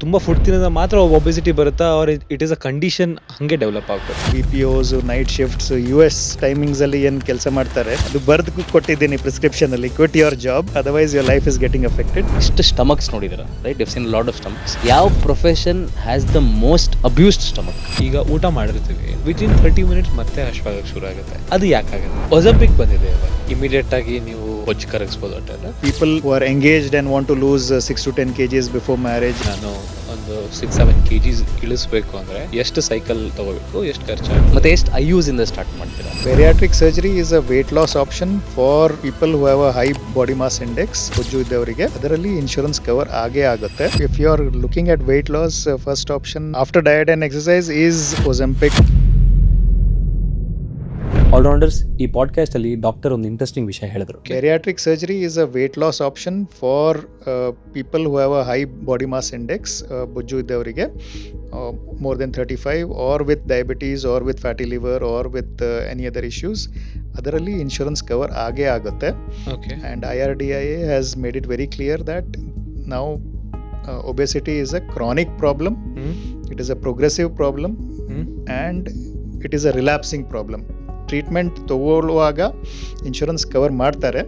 ತುಂಬ ಫುಡ್ ತಿನ್ನೋದ್ರೆ ಮಾತ್ರ ಒಬೆಸಿಟಿ ಬರುತ್ತಾ or it is a condition ಹಂಗೆ ಡೆವಲಪ್ ಆಗ್ಬೇಕು. BPOs, night shifts, US timings ಅಲ್ಲಿ ಏನು ಕೆಲಸ ಮಾಡ್ತಾರೆ ಅದು ಬರ್ದು ಕೊಟ್ಟಿದ್ದೀನಿ ಪ್ರಿಸ್ಕ್ರಿಪ್ಷನ್ ಅಲ್ಲಿ, quit your job otherwise your life is getting affected. ಇಷ್ಟು ಸ್ಟಮಕ್ಸ್ ನೋಡಿದಿರ ರೈಟ್, ಡಿಫ್ ಸೀನ್ ಲಾಟ್ ಆಫ್ ಸ್ಟಮಕ್ಸ್. ಯಾವ profession has the most abused stomach? ಈಗ ಊಟ ಮಾಡಿರ್ತೀವಿ, ವಿತಿನ್ 30 ಮಿನಿಟ್ಸ್ ಮತ್ತೆ ಹಶ್ವಾಗಕ್ಕೆ ಶುರು ಆಗುತ್ತೆ. ಅದು ಯಾಕಾಗುತ್ತೆ? ಒಲಿಂಪಿಕ್ ಬಂದಿದೆ ಇವಾಗ, ಇಮಿಡಿಯೇಟ್ ಆಗಿ ನೀವು ಹೊಚ್ಚು ಕರಗಿಸ್ಬೋದು. ಅಷ್ಟೆಲ್ಲ people who are engaged and want to lose 6 to 10 kgs before marriage. ನಾನು ಒಂದು 6-7 kgs ಇಳಿಸ್ಬೇಕು ಅಂದ್ರೆ ಎಷ್ಟು ಸೈಕಲ್ ತಗೋಬೇಕು, ಎಷ್ಟು ಖರ್ಚಾಗುತ್ತೆ, ಮತ್ತೆ ಎಷ್ಟು IUs ಇಂದ ಸ್ಟಾರ್ಟ್ ಮಾಡ್ತೀರಾ? Bariatric surgery is a weight loss option for people who have a high body mass index. ಬೊಜ್ಜು ಇದ್ದವರಿಗೆ ಅದರಲ್ಲಿ ಇನ್ಶೂರೆನ್ಸ್ ಕವರ್ ಆಗೇ ಆಗುತ್ತೆ. If you are looking at weight loss, first option after diet and exercise is Ozempic. All-rounders, ಈ podcast ಅಲ್ಲಿ doctor ಒಂದು interesting ವಿಷಯ ಹೇಳಿದ್ರು. Bariatric surgery is a weight loss option for people who have a high body mass index. ಬೊಜ್ಜು ಇದ್ದವರಿಗೆ more than 35 or with diabetes or with fatty liver or with any other issues, ಅದರಲ್ಲಿ insurance cover ಆಗೇ ಆಗುತ್ತೆ. Okay. And IRDAI has made it very clear that now obesity is a chronic problem, it is a progressive problem, and it is a relapsing problem. Treatment ತಗೊಳ್ಳುವಾಗ insurance cover ಮಾಡ್ತಾರೆ,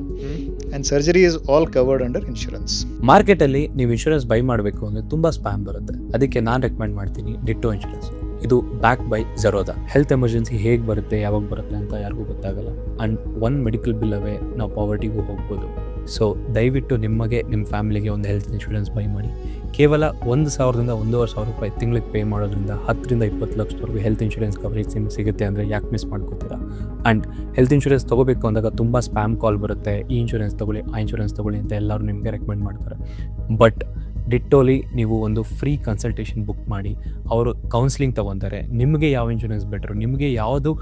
and surgery is all covered under insurance. ಮಾರ್ಕೆಟಲ್ಲಿ ನೀವು insurance buy ಮಾಡಬೇಕು ಅಂದರೆ ತುಂಬ spam ಬರುತ್ತೆ. ಅದಕ್ಕೆ ನಾನು ರೆಕಮೆಂಡ್ ಮಾಡ್ತೀನಿ ಡಿಟ್ಟೋ ಇನ್ಶೂರೆನ್ಸ್. ಇದು ಬ್ಯಾಕ್ ಬೈ ಝೆರೋದಾ. ಹೆಲ್ತ್ ಎಮರ್ಜೆನ್ಸಿ ಹೇಗೆ ಬರುತ್ತೆ, ಯಾವಾಗ ಬರುತ್ತೆ ಅಂತ ಯಾರಿಗೂ ಗೊತ್ತಾಗಲ್ಲ. ಆ್ಯಂಡ್ ಒಂದು ಮೆಡಿಕಲ್ ಬಿಲ್ ಅವೇ ನಾವು ಪಾವರ್ಟಿಗೂ ಹೋಗ್ಬೋದು. ಸೊ ದಯವಿಟ್ಟು ನಿಮಗೆ, ನಿಮ್ಮ ಫ್ಯಾಮಿಲಿಗೆ ಒಂದು ಹೆಲ್ತ್ ಇನ್ಶೂರೆನ್ಸ್ ಬೈ ಮಾಡಿ. ಕೇವಲ 1,000ರಿಂದ 1,500 ರೂಪಾಯಿ ತಿಂಗಳಿಗೆ ಪೇ ಮಾಡೋದ್ರಿಂದ 10ರಿಂದ 20 ಲಕ್ಷದವರೆಗೂ ಹೆಲ್ತ್ ಇನ್ಶೂರೆನ್ಸ್ ಕವರೇಜ್ ನಿಮ್ಗೆ ಸಿಗುತ್ತೆ. ಅಂದರೆ ಯಾಕೆ ಮಿಸ್ ಮಾಡ್ಕೋತೀರಾ? ಆ್ಯಂಡ್ ಹೆಲ್ತ್ ಇನ್ಶೂರೆನ್ಸ್ ತೊಗೋಬೇಕು ಅಂದಾಗ ತುಂಬ ಸ್ಪ್ಯಾಮ್ ಕಾಲ್ ಬರುತ್ತೆ. ಈ ಇನ್ಶೂರೆನ್ಸ್ ತೊಗೊಳ್ಳಿ, ಆ ಇನ್ಶೂರೆನ್ಸ್ ತೊಗೊಳ್ಳಿ ಅಂತ ಎಲ್ಲರೂ ನಿಮಗೆ ರೆಕಮೆಂಡ್ ಮಾಡ್ತಾರೆ. ಬಟ್ ಡಿಟ್ಟೋಲಿ ನೀವು ಒಂದು ಫ್ರೀ ಕನ್ಸಲ್ಟೇಷನ್ ಬುಕ್ ಮಾಡಿ ಅವರು ಕೌನ್ಸಿಲಿಂಗ್ ತೊಗೊತಾರೆ. ನಿಮಗೆ ಯಾವ ಇನ್ಶೂರೆನ್ಸ್ ಬೆಟರು, ನಿಮಗೆ ಯಾವುದು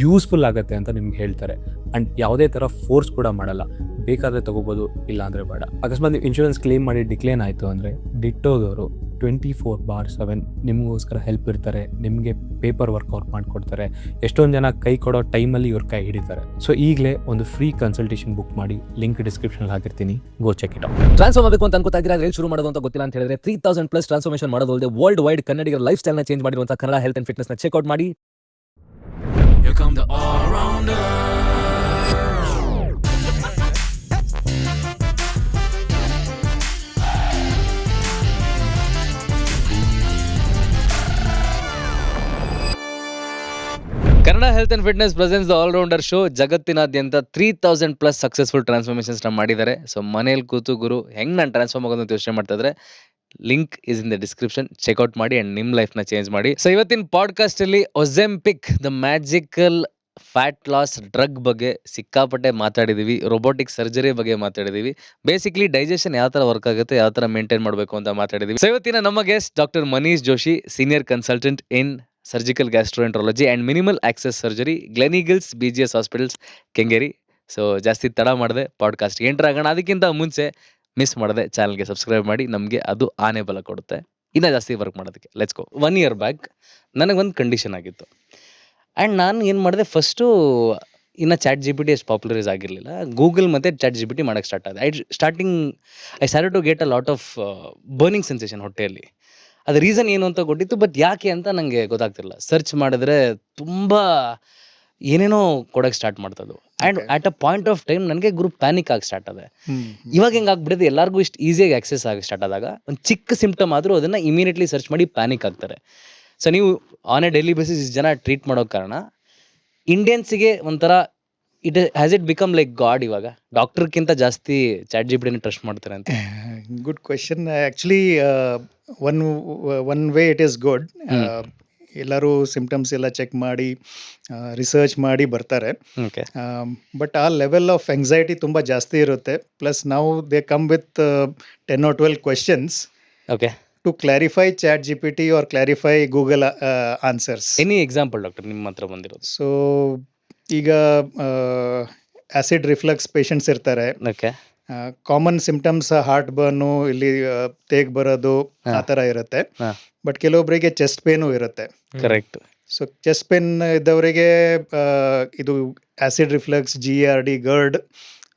ಯೂಸ್ಫುಲ್ ಆಗುತ್ತೆ ಅಂತ ನಿಮ್ಗೆ ಹೇಳ್ತಾರೆ. ಆ್ಯಂಡ್ ಯಾವುದೇ ಥರ ಫೋರ್ಸ್ ಕೂಡ ಮಾಡಲ್ಲ. ಬೇಕಾದರೆ ತೊಗೋಬೋದು, ಇಲ್ಲ ಅಂದರೆ ಬೇಡ. ಅಕಸ್ಮಾತ್ ನೀವು ಇನ್ಶೂರೆನ್ಸ್ ಕ್ಲೇಮ್ ಮಾಡಿ ಡಿಕ್ಲೇನ್ ಆಯಿತು ಅಂದರೆ ಡಿಟ್ಟೋದವರು 24/7 ನಿಮಗೋಸ್ಕರ ಹೆಲ್ಪ್ ಇರ್ತಾರೆ. ನಿಮಗೆ ಪೇಪರ್ ವರ್ಕ್ ಔಟ್ ಮಾಡಿಕೊಡ್ತಾರೆ. ಎಷ್ಟೊಂದು ಜನ ಕೈ ಕೊಡೋ ಟೈಮಲ್ಲಿ ಇವ್ರ ಕೈ ಹಿಡಿತಾರೆ. ಸೊ ಈಗಲೇ ಒಂದು ಫ್ರೀ ಕನ್ಸಲ್ಟೇಷನ್ ಬುಕ್ ಮಾಡಿ, ಲಿಂಕ್ ಡಿಸ್ಕ್ರಿಪ್ಷನ್ ಹಾಕಿರ್ತೀನಿ, ಗೋ ಚೆಕ್ ಇಟ್ ಔಟ್. ಟ್ರಾನ್ಸ್ಫಾರ್ಮ್ ಆಗಬೇಕು ಅಂತ ಅನ್ಕೋತಾ ಇದ್ದೀರಾ, ಎಲ್ಲಿ ಶುರು ಮಾಡೋದು ಅಂತ ಗೊತ್ತಿಲ್ಲ ಅಂತ ಹೇಳಿದ್ರೆ 3000+ ಟ್ರಾನ್ಸ್ಫಾರ್ಮೇಷನ್ ಮಾಡೋದಲ್ಲದೆ ವರ್ಲ್ಡ್ ವೈಡ್ ಕನ್ನಡಿಗರ ಲೈಫ್ ಸ್ಟೈಲ್ನ ಚೇಂಜ್ ಮಾಡಿರುವಂಥ ಕನ್ನಡ ಹೆಲ್ತ್ ಅಂಡ್ ಫಿಟ್ನೆಸ್ನ ಚೆಕ್ಔಟ್ ಮಾಡಿ. Here come the all-rounders. Kannada health and fitness presence the all-rounder show. ಜಗತ್ತಿನಾದ್ಯಂತ 3000+ ಸಕ್ಸಸ್ಫುಲ್ ಟ್ರಾನ್ಸ್ಫಾರ್ಮೇಷನ್ಸ್ ಮಾಡಿದ್ದಾರೆ. ಸೊ ಮನೇಲಿ ಕೂತು ಗುರು ಹೆಂಗೆ ನಾನು ಟ್ರಾನ್ಸ್ಫಾರ್ಮ್ ಆಗೋದು ಅಂತ ಯೋಚನೆ ಮಾಡ್ತಾ ಇದ್ರೆ, link is in the description, check out ಮಾಡಿ ಆ್ಯಂಡ್ ನಿಮ್ಮ ಲೈಫ್ನ ಚೇಂಜ್ ಮಾಡಿ. ಸೊ ಇವತ್ತಿನ ಪಾಡ್ಕಾಸ್ಟಲ್ಲಿ Ozempic the magical fat loss drug ಬಗ್ಗೆ ಸಿಕ್ಕಾಪಟ್ಟೆ ಮಾತಾಡಿದ್ದೀವಿ. ರೊಬೋಟಿಕ್ ಸರ್ಜರಿ ಬಗ್ಗೆ ಮಾತಾಡಿದ್ದೀವಿ. ಬೇಸಿಕ್ಲಿ ಡೈಜೆಷನ್ ಯಾವ ಥರ ವರ್ಕ್ ಆಗುತ್ತೆ, ಯಾವ ಥರ ಮೇಂಟೈನ್ ಮಾಡಬೇಕು ಅಂತ ಮಾತಾಡಿದ್ದೀವಿ. ಸೊ ಇವತ್ತಿನ ನಮ್ಮ guest doctor Manish Joshi, senior consultant in surgical gastroenterology and minimal access surgery, Gleneagles BGS hospitals, Kengeri. So ಜಾಸ್ತಿ ತಡ ಮಾಡಿದೆ ಪಾಡ್ಕಾಸ್ಟ್ ಎಂಟರ್ ಆಗೋಣ. ಅದಕ್ಕಿಂತ ಮುಂಚೆ ಮಿಸ್ ಮಾಡಿದೆ, ಚಾನಲ್ಗೆ ಸಬ್ಸ್ಕ್ರೈಬ್ ಮಾಡಿ, ನಮಗೆ ಅದು ಆನೆ ಬಲ ಕೊಡುತ್ತೆ ಇನ್ನೂ ಜಾಸ್ತಿ ವರ್ಕ್ ಮಾಡೋದಕ್ಕೆ. Let's go. 1 year ಬ್ಯಾಕ್ ನನಗೊಂದು ಕಂಡೀಷನ್ ಆಗಿತ್ತು. ಆ್ಯಂಡ್ ನಾನು ಏನು ಮಾಡಿದೆ, ಫಸ್ಟು ಇನ್ನು ChatGPT ಎಷ್ಟು ಪಾಪ್ಯುಲರೈಸ್ ಆಗಿರಲಿಲ್ಲ. ಗೂಗಲ್ ಮತ್ತು ChatGPT ಮಾಡೋಕ್ಕೆ ಸ್ಟಾರ್ಟ್ ಆಗಿದೆ. I started to get a lot of burning sensation ಹೊಟ್ಟೆಯಲ್ಲಿ. ಅದು ರೀಸನ್ ಏನು ಅಂತ ಗೊತ್ತಿತ್ತು, ಬಟ್ ಯಾಕೆ ಅಂತ ನನಗೆ ಗೊತ್ತಾಗ್ತಿಲ್ಲ. ಸರ್ಚ್ ಮಾಡಿದ್ರೆ ತುಂಬ ಏನೇನೋ ಕೊಡೋಕ್ಕೆ ಸ್ಟಾರ್ಟ್ ಮಾಡ್ತದ್ದು. And at a point of time ನನಗೆ ಗ್ರೂಪ್ ಪ್ಯಾನಿಕ್ ಆಗಿ ಸ್ಟಾರ್ಟ್ ಆಗಿದೆ. ಇವಾಗ ಹೆಂಗೆ ಆಗ್ಬಿಟ್ಟಿದೆ, ಎಲ್ಲರಿಗೂ ಇಷ್ಟು ಈಸಿಯಾಗಿ ಆಕ್ಸೆಸ್ ಆಗಿ ಸ್ಟಾರ್ಟ್ ಆದಾಗ ಒಂದು ಚಿಕ್ಕ ಸಿಂಪ್ಟಮ್ ಆದರೂ ಅದನ್ನು ಇಮಿಡಿಯೇಟ್ಲಿ ಸರ್ಚ್ ಮಾಡಿ ಪ್ಯಾನಿಕ್ ಆಗ್ತಾರೆ. ಸೊ ನೀವು ಆನ್ ಎ ಡೈಲಿ ಬೇಸಿಸ್ ಇಷ್ಟು ಜನ ಟ್ರೀಟ್ ಮಾಡೋ ಕಾರಣ ಇಂಡಿಯನ್ಸಿಗೆ ಒಂಥರ has it become like god. ಇವಾಗ ಡಾಕ್ಟರ್ಗಿಂತ ಜಾಸ್ತಿ ChatGPT ಟ್ರಸ್ಟ್ ಮಾಡ್ತಾರೆ ಅಂತ. Good question. Actually one way it is good. ಎಲ್ಲರೂ ಸಿಂಪ್ಟಮ್ಸ್ ಎಲ್ಲ ಚೆಕ್ ಮಾಡಿ ರಿಸರ್ಚ್ ಮಾಡಿ ಬರ್ತಾರೆ. ಓಕೆ. ಬಟ್ ಆ ಲೆವೆಲ್ ಆಫ್ ಎಂಗ್ಸೈಟಿ ತುಂಬ ಜಾಸ್ತಿ ಇರುತ್ತೆ. ಪ್ಲಸ್ ನಾವು they come with 10 or 12 questions okay. to clarify ChatGPT or clarify Google answers. Any example doctor ನಿಮ್ಮ ಹತ್ರ ಬಂದಿರೋದು? ಸೊ ಈಗ ಆಸಿಡ್ ರಿಫ್ಲಕ್ಸ್ ಪೇಷಂಟ್ಸ್ ಇರ್ತಾರೆ. Okay. Common symptoms heart burn, ಇಲ್ಲಿ ತೇಗ್ ಬರೋದು, ಆ ಥರ ಇರುತ್ತೆ. ಬಟ್ ಕೆಲವೊಬ್ಬರಿಗೆ ಚೆಸ್ಟ್ ಪೇನು ಇರುತ್ತೆ. ಕರೆಕ್ಟ್. ಸೊ ಚೆಸ್ಟ್ ಪೇನ್ ಇದ್ದವರಿಗೆ ಇದು ಆಸಿಡ್ ರಿಫ್ಲಕ್ಸ್, GERD, GERD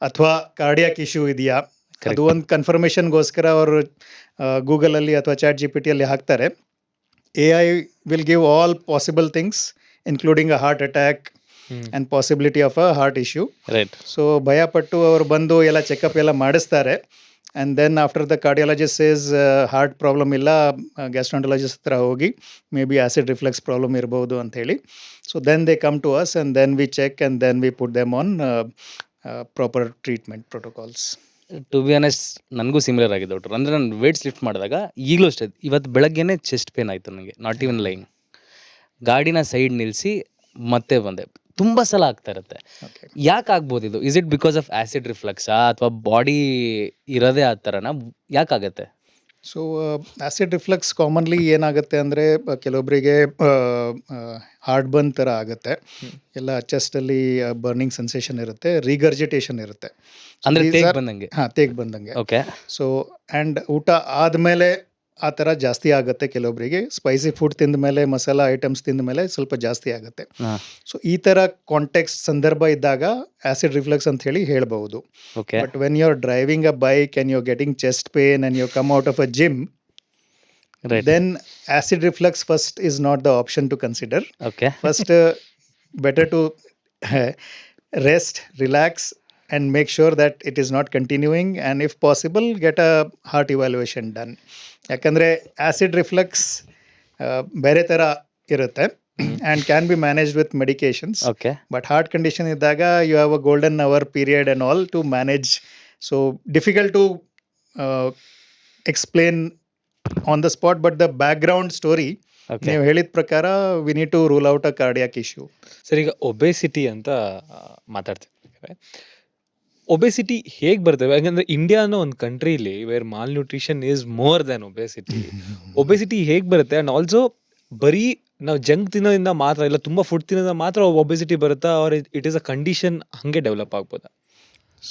ಅಥವಾ ಕಾರ್ಡಿಯಾಕ್ ಇಶ್ಯೂ ಇದೆಯಾ, ಅದು ಒಂದು ಕನ್ಫರ್ಮೇಷನ್ಗೋಸ್ಕರ ಅವರು ಗೂಗಲಲ್ಲಿ ಅಥವಾ ಚಾಟ್ GPT ಅಲ್ಲಿ ಹಾಕ್ತಾರೆ, AI will give all possible things including a heart attack and possibility of a heart issue. Right. So ಭಯಪಟ್ಟು ಅವರು ಬಂದು ಎಲ್ಲ ಚೆಕಪ್ ಎಲ್ಲ ಮಾಡಿಸ್ತಾರೆ. And then after the cardiologist says heart problem ಇಲ್ಲ, ಗ್ಯಾಸ್ಟ್ರಾಂಟಾಲಜಿಸ್ಟ್ ಹತ್ರ ಹೋಗಿ maybe acid reflux problem ಇರ್ಬೋದು ಅಂತ ಹೇಳಿ. So then they come to us and then we check and then we put them on proper treatment protocols. To be honest ನನಗೂ similar ಆಗಿದೆ doctor. ಅಂದರೆ ನಾನು ವೇಟ್ಸ್ ಲಿಫ್ಟ್ ಮಾಡಿದಾಗ ಈಗಲೂ ಅಷ್ಟೇ, ಇವತ್ತು ಬೆಳಗ್ಗೆನೇ ಚೆಸ್ಟ್ ಪೇನ್ ಆಯಿತು ನನಗೆ, ನಾಟ್ ಈವನ್ ಲೈಯಿಂಗ್. ಗಾಡಿನ ಸೈಡ್ ನಿಲ್ಲಿಸಿ ಮತ್ತೆ ಬಂದೆ. ತುಂಬ ಸಲ ಆಗ್ತಾ ಇರುತ್ತೆ. ಓಕೆ, ಯಾಕೆ ಆಗ್ಬೋದು ಇದು? Is it because of acid ರಿಫ್ಲೆಕ್ಸಾ ಅಥವಾ ಬಾಡಿ ಇರೋದೇ ಆ ಥರನಾ? ಯಾಕಾಗತ್ತೆ? ಸೊ ಆ್ಯಸಿಡ್ ರಿಫ್ಲೆಕ್ಸ್ ಕಾಮನ್ಲಿ ಏನಾಗುತ್ತೆ ಅಂದರೆ ಕೆಲವೊಬ್ಬರಿಗೆ ಹಾರ್ಟ್ ಬರ್ನ್ ಥರ ಆಗುತ್ತೆ, ಎಲ್ಲ ಚೆಸ್ಟಲ್ಲಿ ಬರ್ನಿಂಗ್ ಸೆನ್ಸೇಷನ್ ಇರುತ್ತೆ, ರಿಗರ್ಜಿಟೇಷನ್ ಇರುತ್ತೆ. ಅಂದರೆ ತೇಗ್ ಬಂದಂಗೆ. ಹಾಂ, ತೇಗ್ ಬಂದಂಗೆ. ಓಕೆ. ಸೊ ಆ್ಯಂಡ್ ಊಟ ಆದಮೇಲೆ ಆ ಥರ ಜಾಸ್ತಿ ಆಗುತ್ತೆ ಕೆಲವೊಬ್ಬರಿಗೆ. ಸ್ಪೈಸಿ ಫುಡ್ ತಿಂದ ಮೇಲೆ, ಮಸಾಲ ಐಟಮ್ಸ್ ತಿಂದ ಮೇಲೆ ಸ್ವಲ್ಪ ಜಾಸ್ತಿ ಆಗುತ್ತೆ. ಹಾಂ. ಸೊ ಈ ಥರ ಕಾಂಟೆಕ್ಸ್ಟ್ ಸಂದರ್ಭ ಇದ್ದಾಗ ಆ್ಯಸಿಡ್ ರಿಫ್ಲೆಕ್ಸ್ ಅಂತ ಹೇಳಿ ಹೇಳ್ಬೋದು. Okay. But when you are driving a bike and you are getting chest pain and you come out of a gym, right. then acid reflux first is not the option to consider. Okay. First, better to rest, relax, and make sure that it is not continuing, and if possible get a heart evaluation done. ಯಾಕಂದರೆ acid reflux ಬೇರೆ ಥರ ಇರುತ್ತೆ and can be managed with medications. Okay. But heart condition ಇದ್ದಾಗ you have a golden hour period and all to manage. So difficult to explain on the spot, but the background story okay. ನೀವು ಹೇಳಿದ ಪ್ರಕಾರ we need to rule out a cardiac issue. Sir, ಈಗ obesity ಅಂತ ಮಾತಾಡ್ತಿರ್ತಾರೆ. Obesity ಹೇಗೆ ಬರ್ತವೆ? ಯಾಕಂದ್ರೆ India ಅನ್ನೋ ಒಂದು ಕಂಟ್ರಿಲಿ where malnutrition is more than obesity. Obesity ಹೇಗೆ ಬರುತ್ತೆ? ಆ್ಯಂಡ್ ಆಲ್ಸೋ ಬರೀ ನಾವು ಜಂಕ್ ತಿನ್ನೋದ್ರಿಂದ ಮಾತ್ರ ಇಲ್ಲ, ತುಂಬ ಫುಡ್ ತಿನ್ನೋದ್ರಿಂದ ಮಾತ್ರ ಒಬೆಸಿಟಿ ಬರುತ್ತಾ, or it is a condition ಹಂಗೆ ಡೆವಲಪ್ ಆಗ್ಬೋದಾ?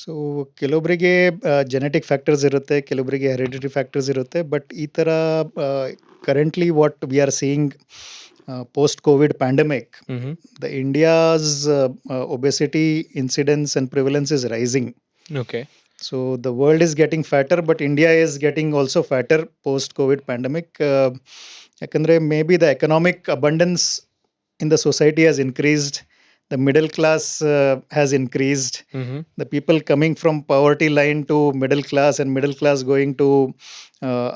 ಸೊ ಕೆಲವೊಬ್ಬರಿಗೆ ಜೆನೆಟಿಕ್ ಫ್ಯಾಕ್ಟರ್ಸ್ ಇರುತ್ತೆ, ಕೆಲವೊಬ್ಬರಿಗೆ ಹೆರಿಡಿಟರಿ ಫ್ಯಾಕ್ಟರ್ಸ್ ಇರುತ್ತೆ. ಬಟ್ ಈ ಥರ currently what we are seeing post COVID pandemic, the India's obesity incidence and prevalence is rising. Okay. So the world is getting fatter, but India is getting also fatter post COVID pandemic. Yakandre maybe the economic abundance in the society has increased, the middle class has increased, the people coming from poverty line to middle class and middle class going to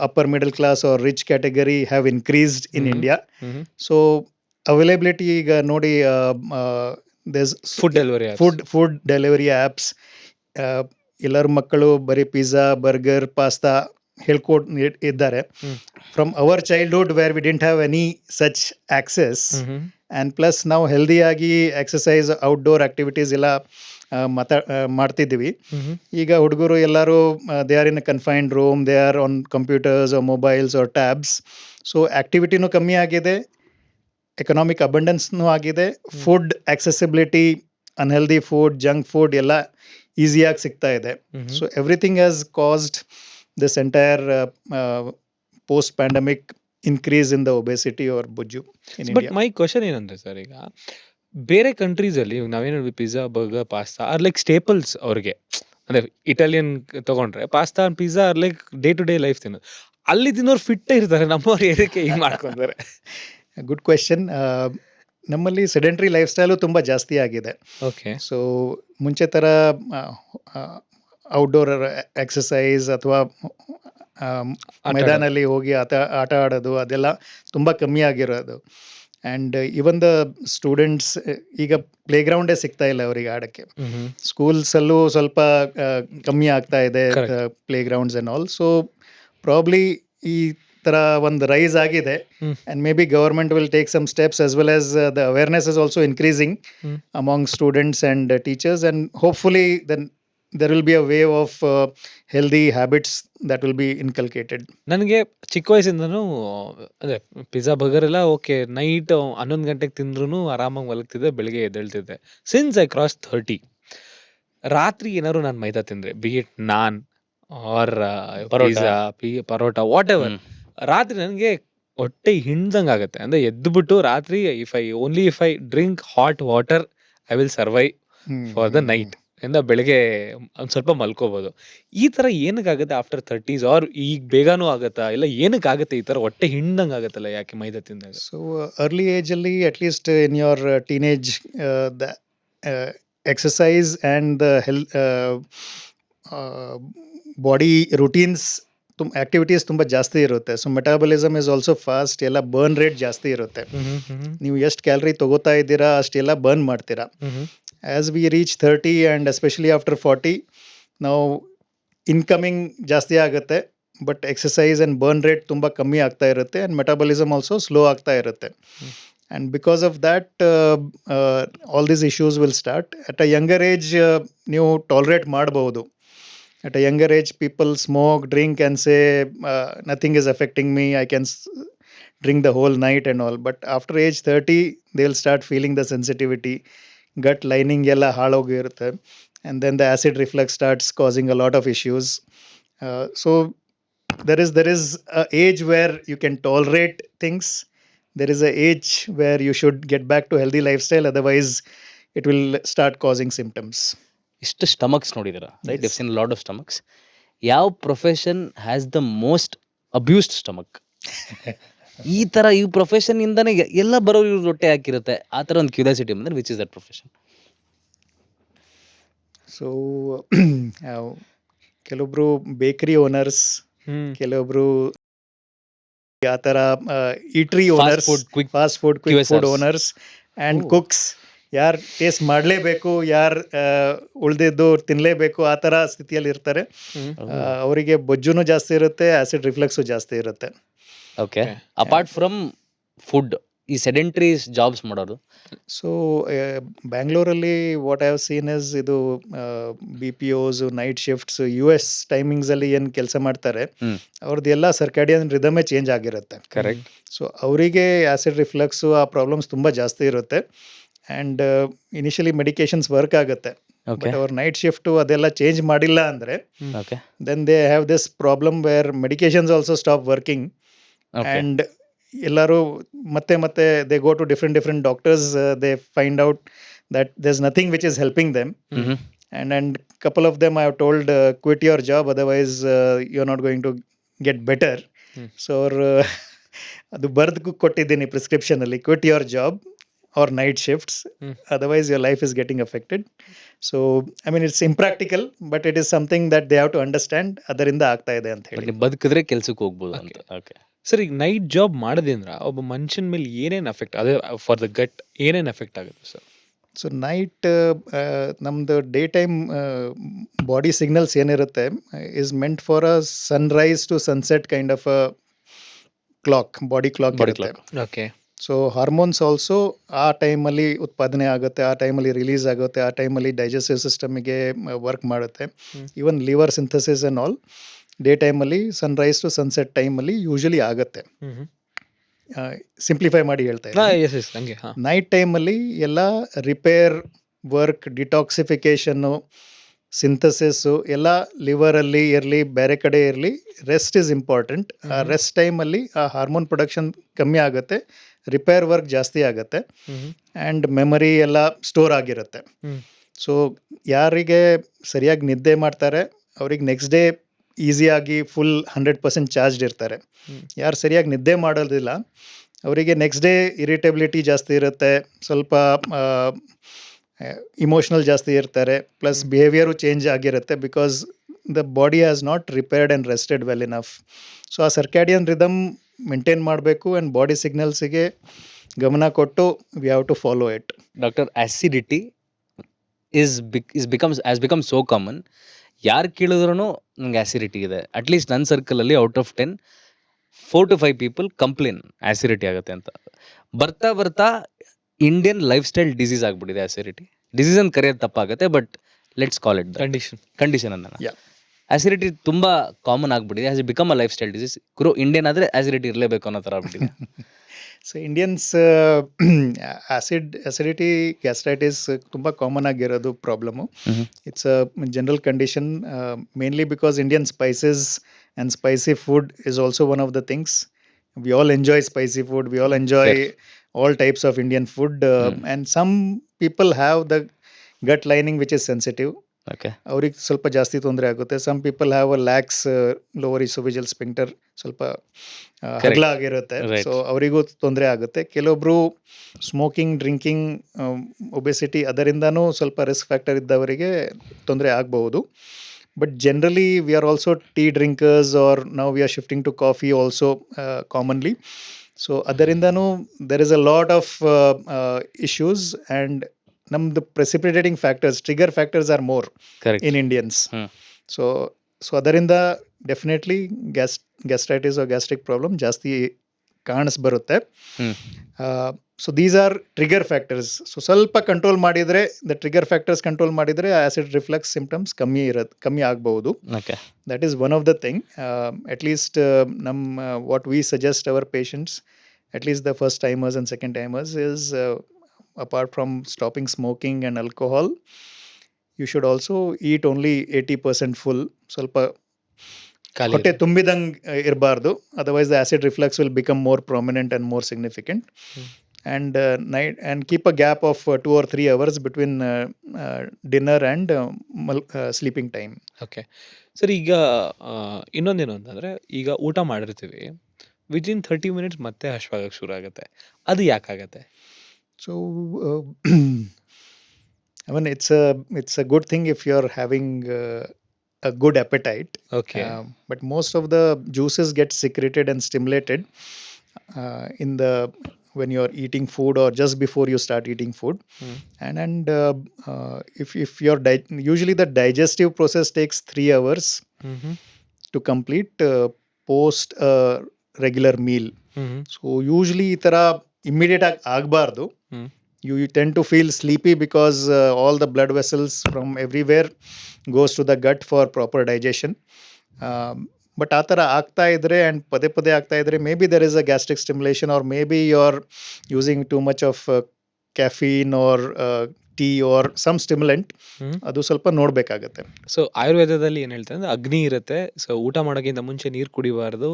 upper middle class or rich category have increased in India. So availability ಈಗ ನೋಡಿ, there's food delivery apps. ಎಲ್ಲರ ಮಕ್ಕಳು ಬರೀ pizza, burger, pasta ಹೇಳ್ಕೊಟ್ಟು ಇದ್ದಾರೆ. From our childhood where we didn't have any such access, and plus ನಾವು ಹೆಲ್ದಿಯಾಗಿ exercise, outdoor activities ಎಲ್ಲ ಮಾಡ್ತಿದ್ವಿ. ಈಗ ಹುಡುಗರು ಎಲ್ಲರೂ they are in a confined room, they are on computers or mobiles or tabs. So ಆಕ್ಟಿವಿಟಿನೂ ಕಮ್ಮಿ ಆಗಿದೆ, ಎಕನಾಮಿಕ್ ಅಬಂಡೆನ್ಸ್ನೂ ಆಗಿದೆ, food accessibility, unhealthy food, junk food ಎಲ್ಲ ಈಸಿಯಾಗಿ ಸಿಗ್ತಾ ಇದೆ. So everything has caused this entire post pandemic increase in the obesity or bujju in But India. my question ಏನಂದ್ರೆ ಸರ್, ಈಗ ಬೇರೆ ಕಂಟ್ರೀಸಲ್ಲಿ ನಾವೇನು pizza, burger, pasta are like staples ಅವ್ರಿಗೆ. ಅಂದರೆ ಇಟಾಲಿಯನ್ ತೊಗೊಂಡ್ರೆ pasta and pizza are like day to day life ತಿನ್ನೋದು. ಅಲ್ಲಿ ತಿನ್ನೋರು ಫಿಟ್ ಇರ್ತಾರೆ, ನಮ್ಮವ್ರು ಏನಕ್ಕೆ ಹಿಂಗೆ ಮಾಡ್ಕೊಂತಾರೆ? Good question. ನಮ್ಮಲ್ಲಿ ಸೆಡೆಂಟ್ರಿ ಲೈಫ್ ಸ್ಟೈಲು ತುಂಬ ಜಾಸ್ತಿ ಆಗಿದೆ. ಓಕೆ. ಸೊ ಮುಂಚೆ ಥರ ಔಟ್ಡೋರ್ ಎಕ್ಸಸೈಸ್ ಅಥವಾ ಮೈದಾನಲ್ಲಿ ಹೋಗಿ ಆಟ ಆಡೋದು ಅದೆಲ್ಲ ತುಂಬ ಕಮ್ಮಿ ಆಗಿರೋದು. ಆ್ಯಂಡ್ ಈವನ್ ದ ಸ್ಟೂಡೆಂಟ್ಸ್ ಈಗ ಪ್ಲೇಗ್ರೌಂಡೇ ಸಿಗ್ತಾ ಇಲ್ಲ ಅವರಿಗೆ ಆಡೋಕ್ಕೆ. ಸ್ಕೂಲ್ಸಲ್ಲೂ ಸ್ವಲ್ಪ ಕಮ್ಮಿ ಆಗ್ತಾ ಇದೆ playgrounds and all. So probably ಈ ಥರ ಒಂದು ರೈಸ್ ಆಗಿದೆ, and maybe government will take some steps as well as the awareness is also increasing among students and teachers, and hopefully then there will be a wave of healthy habits that will be inculcated. ನನಗೆ ಚಿಕ್ಕ ವಯಸ್ಸಿಂದನೂ ಅದೇ pizza, burger ಎಲ್ಲ okay, night 11 ಗಂಟೆಗೆ ತಿಂದ್ರೂ ಆರಾಮಾಗಿ ಮಲಗ್ತಿದ್ದೆ, ಬೆಳಿಗ್ಗೆ ಎದ್ದೇಳ್ತಿದ್ದೆ. Since I cross 30, ರಾತ್ರಿ ಏನಾದ್ರು ನಾನು ಮೈದಾ ತಿಂದರೆ, be it naan or pizza, paratha, whatever, ರಾತ್ರಿ ನನಗೆ ಹೊಟ್ಟೆ ಹಿಂಡ್ದಂಗೆ ಆಗುತ್ತೆ. ಅಂದರೆ ಎದ್ದುಬಿಟ್ಟು ರಾತ್ರಿ if I drink hot water, I will survive for the night. ಇಂದ ಬೆಳಗ್ಗೆ ಒಂದ್ ಸ್ವಲ್ಪ ಮಲ್ಕೋಬಹುದು. ಈ ತರ ಏನಕ್ಕಾಗುತ್ತೆ ಆಫ್ಟರ್ 30s ಆರ್ ಈಗ ಬೇಗನೂ ಆಗತ್ತಾ? ಇಲ್ಲ ಏನಕ್ಕಾಗುತ್ತೆ ಈ ತರ ಹೊಟ್ಟೆ ಹಿಂಡ್ದಂಗ್ ಆಗತ್ತಲ್ಲ ಯಾಕೆ ಮೈದಾ ತಿಂದಾಗ? ಸೊ ಅರ್ಲಿ ಏಜಲ್ಲಿ at least in your teenage the exercise and the body routines activities ತುಂಬ ಜಾಸ್ತಿ ಇರುತ್ತೆ. So metabolism is also fast, ಎಲ್ಲ ಬರ್ನ್ ರೇಟ್ ಜಾಸ್ತಿ ಇರುತ್ತೆ. ನೀವು ಎಷ್ಟು ಕ್ಯಾಲರಿ ತಗೋತಾ ಇದ್ದೀರಾ ಅಷ್ಟೆಲ್ಲ ಬರ್ನ್ ಮಾಡ್ತೀರಾ. As we reach 30 and especially after 40 ನಾವು ಇನ್ಕಮಿಂಗ್ ಜಾಸ್ತಿ ಆಗುತ್ತೆ, but exercise and burn rate ತುಂಬ ಕಮ್ಮಿ ಆಗ್ತಾ ಇರುತ್ತೆ ಆ್ಯಂಡ್ ಮೆಟಾಬಲಿಸಮ್ ಆಲ್ಸೋ ಸ್ಲೋ ಆಗ್ತಾ ಇರುತ್ತೆ. And because of that all these issues will start. At a younger age ನೀವು ಟಾಲರೇಟ್ ಮಾಡ್ಬೋದು. At a younger age, people smoke, drink and say, nothing is affecting me, I can drink the whole night and all. But after age 30, they'll start feeling the sensitivity. Gut lining yella halogirutte. And then the acid reflux starts causing a lot of issues. So there is a age where you can tolerate things. There is a age where you should get back to healthy lifestyle. Otherwise, it will start causing symptoms. ಇಷ್ಟು stomachs ನೋಡಿದ್ದೀರಾ, right? Yes. If lot of stomachs. ಯಾವ profession has the most abused stomach? ಈ ತರ ಈ profession ಇಂದಾನೆ ಎಲ್ಲ ಬರೋ ಹೊಟ್ಟೆ ಹಾಕಿರುತ್ತೆ, ಆ ತರ ಒಂದು ಕ್ಯೂರಿಯಾಸಿಟಿ ಬಂದ್ರೆ which is that profession? So ಕೆಲವೊಬ್ರು ಬೇಕರಿ ಓನರ್ಸ್, ಕೆಲವೊಬ್ರು ಆ ಥರ eatery owners, fast food quick QSRs. Food owners and Oh. Cooks. ಯಾರು ಟೇಸ್ಟ್ ಮಾಡಲೇಬೇಕು, ಯಾರು ಉಳಿದಿದ್ದು ತಿನ್ನಲೇಬೇಕು, ಆ ಥರ ಸ್ಥಿತಿಯಲ್ಲಿ ಇರ್ತಾರೆ. ಅವರಿಗೆ ಬೊಜ್ಜುನು ಜಾಸ್ತಿ ಇರುತ್ತೆ, ಆ್ಯಸಿಡ್ ರಿಫ್ಲೆಕ್ಸು ಜಾಸ್ತಿ ಇರುತ್ತೆ. ಓಕೆ. ಅಪಾರ್ಟ್ ಫ್ರಮ್ ಫುಡ್, ಈ ಸೆಡೆಂಟ್ರಿ ಜಾಬ್ಸ್ ಮಾಡೋದು? ಸೊ ಬ್ಯಾಂಗ್ಳೂರಲ್ಲಿ what I have seen is ಇದು BPOs, ನೈಟ್ ಶಿಫ್ಟ್ಸ್, US ಟೈಮಿಂಗ್ಸಲ್ಲಿ ಏನು ಕೆಲಸ ಮಾಡ್ತಾರೆ ಅವ್ರದ್ದೆಲ್ಲ ಸರ್ಕ್ಯಾಡಿಯನ್ ರಿದಮೇ ಚೇಂಜ್ ಆಗಿರುತ್ತೆ. ಕರೆಕ್ಟ್. ಸೊ ಅವರಿಗೆ ಆ್ಯಸಿಡ್ ರಿಫ್ಲೆಕ್ಸು ಆ ಪ್ರಾಬ್ಲಮ್ಸ್ ತುಂಬ ಜಾಸ್ತಿ ಇರುತ್ತೆ. ಆ್ಯಂಡ್ ಇನಿಷಿಯಲಿ ಮೆಡಿಕೇಶನ್ಸ್ ವರ್ಕ್ ಆಗುತ್ತೆ, ಓಕೆ. ಬಟ್ ಅವ್ರ ನೈಟ್ ಶಿಫ್ಟು ಅದೆಲ್ಲ ಚೇಂಜ್ ಮಾಡಿಲ್ಲ ಅಂದರೆ okay. Then they have this problem where medications also stop working. Okay. And ಎಲ್ಲರೂ ಮತ್ತೆ they go to different doctors, they find out that there is nothing which is helping them. And couple of them I have told, quit your job, otherwise you're not going to get better. So ಅದು ಬರ್ದು ಕೊಟ್ಟಿದ್ದೀನಿ ಪ್ರಿಸ್ಕ್ರಿಪ್ಷನಲ್ಲಿ, quit your job or night shifts, otherwise your life is getting affected. So I mean it's impractical, but it is something that they have to understand, ಅದರಿಂದ ಆಗ್ತಾ ಇದೆ ಅಂತ ಹೇಳಿ. ನೀವು ಬದುಕಿದ್ರೆ ಕೆಲ್ಸಕ್ಕೆ ಹೋಗ್ಬೋದು ಅಂತ. ಓಕೆ. ಸರ್, ಈಗ ನೈಟ್ ಜಾಬ್ ಮಾಡೋದ್ರಿಂದ ಒಬ್ಬ ಮನುಷ್ಯನ ಮೇಲೆ ಏನೇನು ಎಫೆಕ್ಟ್, ಅದೇ ಫಾರ್ ದ ಗಟ್ ಏನೇನು ಎಫೆಕ್ಟ್ ಆಗುತ್ತೆ ಸರ್? ಸೊ ನೈಟ್ ನಮ್ಮದು ಡೇ ಟೈಮ್ ಬಾಡಿ ಸಿಗ್ನಲ್ಸ್ ಏನಿರುತ್ತೆ is meant for a sunrise to sunset kind of a clock, body clock ಇರುತ್ತೆ. ಓಕೆ. ಸೊ ಹಾರ್ಮೋನ್ಸ್ ಆಲ್ಸೋ ಆ ಟೈಮಲ್ಲಿ ಉತ್ಪಾದನೆ ಆಗುತ್ತೆ, ಆ ಟೈಮಲ್ಲಿ ರಿಲೀಸ್ ಆಗುತ್ತೆ, ಆ ಟೈಮಲ್ಲಿ ಡೈಜೆಸ್ಟಿವ್ ಸಿಸ್ಟಮಿಗೆ ವರ್ಕ್ ಮಾಡುತ್ತೆ. Even liver synthesis and all day ಟೈಮಲ್ಲಿ ಸನ್ರೈಸ್ ಟು ಸನ್ಸೆಟ್ ಟೈಮಲ್ಲಿ ಯೂಶಲಿ ಆಗುತ್ತೆ. ಸಿಂಪ್ಲಿಫೈ ಮಾಡಿ ಹೇಳ್ತಾ ಇದ್ದೀನಿ. ಹಂಗೆ. ನೈಟ್ ಟೈಮಲ್ಲಿ ಎಲ್ಲ ರಿಪೇರ್ ವರ್ಕ್, ಡಿಟಾಕ್ಸಿಫಿಕೇಷನ್ನು, ಸಿಂಥಸಿಸ್ಸು ಎಲ್ಲ ಲಿವರಲ್ಲಿ ಇರಲಿ ಬೇರೆ ಕಡೆ ಇರಲಿ, ರೆಸ್ಟ್ ಇಸ್ ಇಂಪಾರ್ಟೆಂಟ್. ಆ ರೆಸ್ಟ್ ಟೈಮಲ್ಲಿ ಆ ಹಾರ್ಮೋನ್ ಪ್ರೊಡಕ್ಷನ್ ಕಮ್ಮಿ ಆಗುತ್ತೆ, ರಿಪೇರ್ ವರ್ಕ್ ಜಾಸ್ತಿ ಆಗುತ್ತೆ, ಆ್ಯಂಡ್ ಮೆಮರಿ ಎಲ್ಲ ಸ್ಟೋರ್ ಆಗಿರುತ್ತೆ. ಸೊ ಯಾರಿಗೆ ಸರಿಯಾಗಿ ನಿದ್ದೆ ಮಾಡ್ತಾರೆ ಅವ್ರಿಗೆ ನೆಕ್ಸ್ಟ್ ಡೇ ಈಸಿಯಾಗಿ ಫುಲ್ 100% ಚಾರ್ಜ್ಡ್ ಇರ್ತಾರೆ. ಯಾರು ಸರಿಯಾಗಿ ನಿದ್ದೆ ಮಾಡೋದಿಲ್ಲ ಅವರಿಗೆ ನೆಕ್ಸ್ಟ್ ಡೇ ಇರಿಟೇಬಿಲಿಟಿ ಜಾಸ್ತಿ ಇರುತ್ತೆ, ಸ್ವಲ್ಪ ಇಮೋಷ್ನಲ್ ಜಾಸ್ತಿ ಇರ್ತಾರೆ, ಪ್ಲಸ್ ಬಿಹೇವಿಯರು ಚೇಂಜ್ ಆಗಿರುತ್ತೆ, because the body has not repaired and rested well enough. So ಆ ಸರ್ಕ್ಯಾಡಿಯನ್ ರಿದಮ್ ಮೇಂಟೈನ್ ಮಾಡಬೇಕು ಆ್ಯಂಡ್ ಬಾಡಿ ಸಿಗ್ನಲ್ಸಿಗೆ ಗಮನ ಕೊಟ್ಟು we have to follow it. Doctor, acidity has become so common. ಯಾರು ಕೇಳಿದ್ರು ನಂಗೆ ಆಸಿಡಿಟಿ ಇದೆ. ಅಟ್ಲೀಸ್ಟ್ ನನ್ನ ಸರ್ಕಲಲ್ಲಿ out of 10 4 to 5 people complain acidity ಆಗುತ್ತೆ ಅಂತ. ಬರ್ತಾ ಬರ್ತಾ ಇಂಡಿಯನ್ ಲೈಫ್ ಸ್ಟೈಲ್ ಡಿಸೀಸ್ ಆಗ್ಬಿಟ್ಟಿದೆ ಆಸಿಡಿಟಿ. ಡಿಸೀಸ್ ಅಂತ ಕರೆಯೋದು ತಪ್ಪಾಗುತ್ತೆ, but let's call it condition ಅನ್ನ. Yeah. ಆಸಿಡಿಟಿ ತುಂಬಾ ಕಾಮನ್ ಆಗ್ಬಿಟ್ಟಿದೆ, has become a lifestyle disease. ಗುರು, ಇಂಡಿಯನ್ ಆದ್ರೆ ಆಸಿಡಿಟಿ ಇರಲೇಬೇಕು ಅನ್ನೋ ಥರ ಆಗ್ಬಿಟ್ಟಿದೆ. ಸೊ ಇಂಡಿಯನ್ಸ್ ಅಸಿಡಿಟಿ, ಗ್ಯಾಸ್ಟ್ರೈಟಿಸ್ ತುಂಬ ಕಾಮನ್ ಆಗಿರೋದು problem. It's a general condition, mainly because Indian spices and spicy food is also one of the things. We all enjoy spicy food, we all enjoy all types of Indian food, and some people have the gut lining which is sensitive. Okay. ಅವ್ರಿಗೆ ಸ್ವಲ್ಪ ಜಾಸ್ತಿ ತೊಂದರೆ ಆಗುತ್ತೆ. Some people have a lax lower oesophageal sphincter, ಸ್ವಲ್ಪ ಹಗಲ ಆಗಿರುತ್ತೆ, Right. So ಅವರಿಗೂ ತೊಂದರೆ ಆಗುತ್ತೆ. ಕೆಲವೊಬ್ರು ಸ್ಮೋಕಿಂಗ್, ಡ್ರಿಂಕಿಂಗ್, ಒಬೆಸಿಟಿ ಅದರಿಂದನೂ ಸ್ವಲ್ಪ ರಿಸ್ಕ್ ಫ್ಯಾಕ್ಟರ್ ಇದ್ದವರಿಗೆ ತೊಂದರೆ ಆಗಬಹುದು. But generally we are also tea drinkers, or now we are shifting to coffee also commonly. So ಅದರಿಂದನೂ there is a lot of issues, and ನಮ್ದು precipitating factors, trigger factors are more correct. In Indians. Hmm. So ಅದರಿಂದ definitely gastritis or gastric problem ಜಾಸ್ತಿ ಕಾಣಿಸ್ಬರುತ್ತೆ. Hmm. So these are trigger factors. So ಸ್ವಲ್ಪ control ಮಾಡಿದರೆ, the trigger factors control ಮಾಡಿದರೆ acid reflux symptoms ಕಮ್ಮಿ ಆಗ್ಬಹುದು. Okay. That is one of the thing. At least what we suggest our patients, at least the first timers and second timers, is apart from stopping smoking and alcohol, you should also eat only 80% full. ಸ್ವಲ್ಪ ಖಾಲಿ ಹೊಟ್ಟೆ ತುಂಬಿದಂಗ್ ಇರಬಾರ್ದು, otherwise the acid reflux will become more prominent and more significant. And keep a gap of 2 or 3 hours between dinner and sleeping time. Okay sir. ಈಗ ಇನ್ನೊಂದೇನು ಅಂತಂದರೆ, ಈಗ ಊಟ ಮಾಡಿರ್ತೀವಿ, ವಿದಿನ್ 30 ಮಿನಿಟ್ಸ್ ಮತ್ತೆ ಹಶ್ವಾಗಕ್ಕೆ ಶುರು ಆಗುತ್ತೆ. ಅದು ಯಾಕಾಗತ್ತೆ? So, I mean, it's a good thing if you're having a good appetite. Okay. But most of the juices get secreted and stimulated when you're eating food or just before you start eating food. And if you're usually the digestive process takes 3 hours to complete post a regular meal. So usually ಈ ಥರ immediate ಆಗಿ ಆಗಬಾರ್ದು. You tend to feel sleepy because all the blood vessels from everywhere goes to the gut for proper digestion. But ಆ ಥರ ಆಗ್ತಾ ಇದ್ರೆ and ಪದೇ ಪದೇ ಆಗ್ತಾ ಇದ್ರೆ, maybe there is a gastric stimulation, or maybe you are using too much of caffeine or tea or some stimulant. ಅದು ಸ್ವಲ್ಪ ನೋಡಬೇಕಾಗತ್ತೆ. ಸೊ ಆಯುರ್ವೇದದಲ್ಲಿ ಏನು ಹೇಳ್ತಾರೆ ಅಂದರೆ, ಅಗ್ನಿ ಇರುತ್ತೆ, ಸೊ ಊಟ ಮಾಡೋಕ್ಕಿಂತ ಮುಂಚೆ ನೀರು ಕುಡಿಬಾರ್ದು,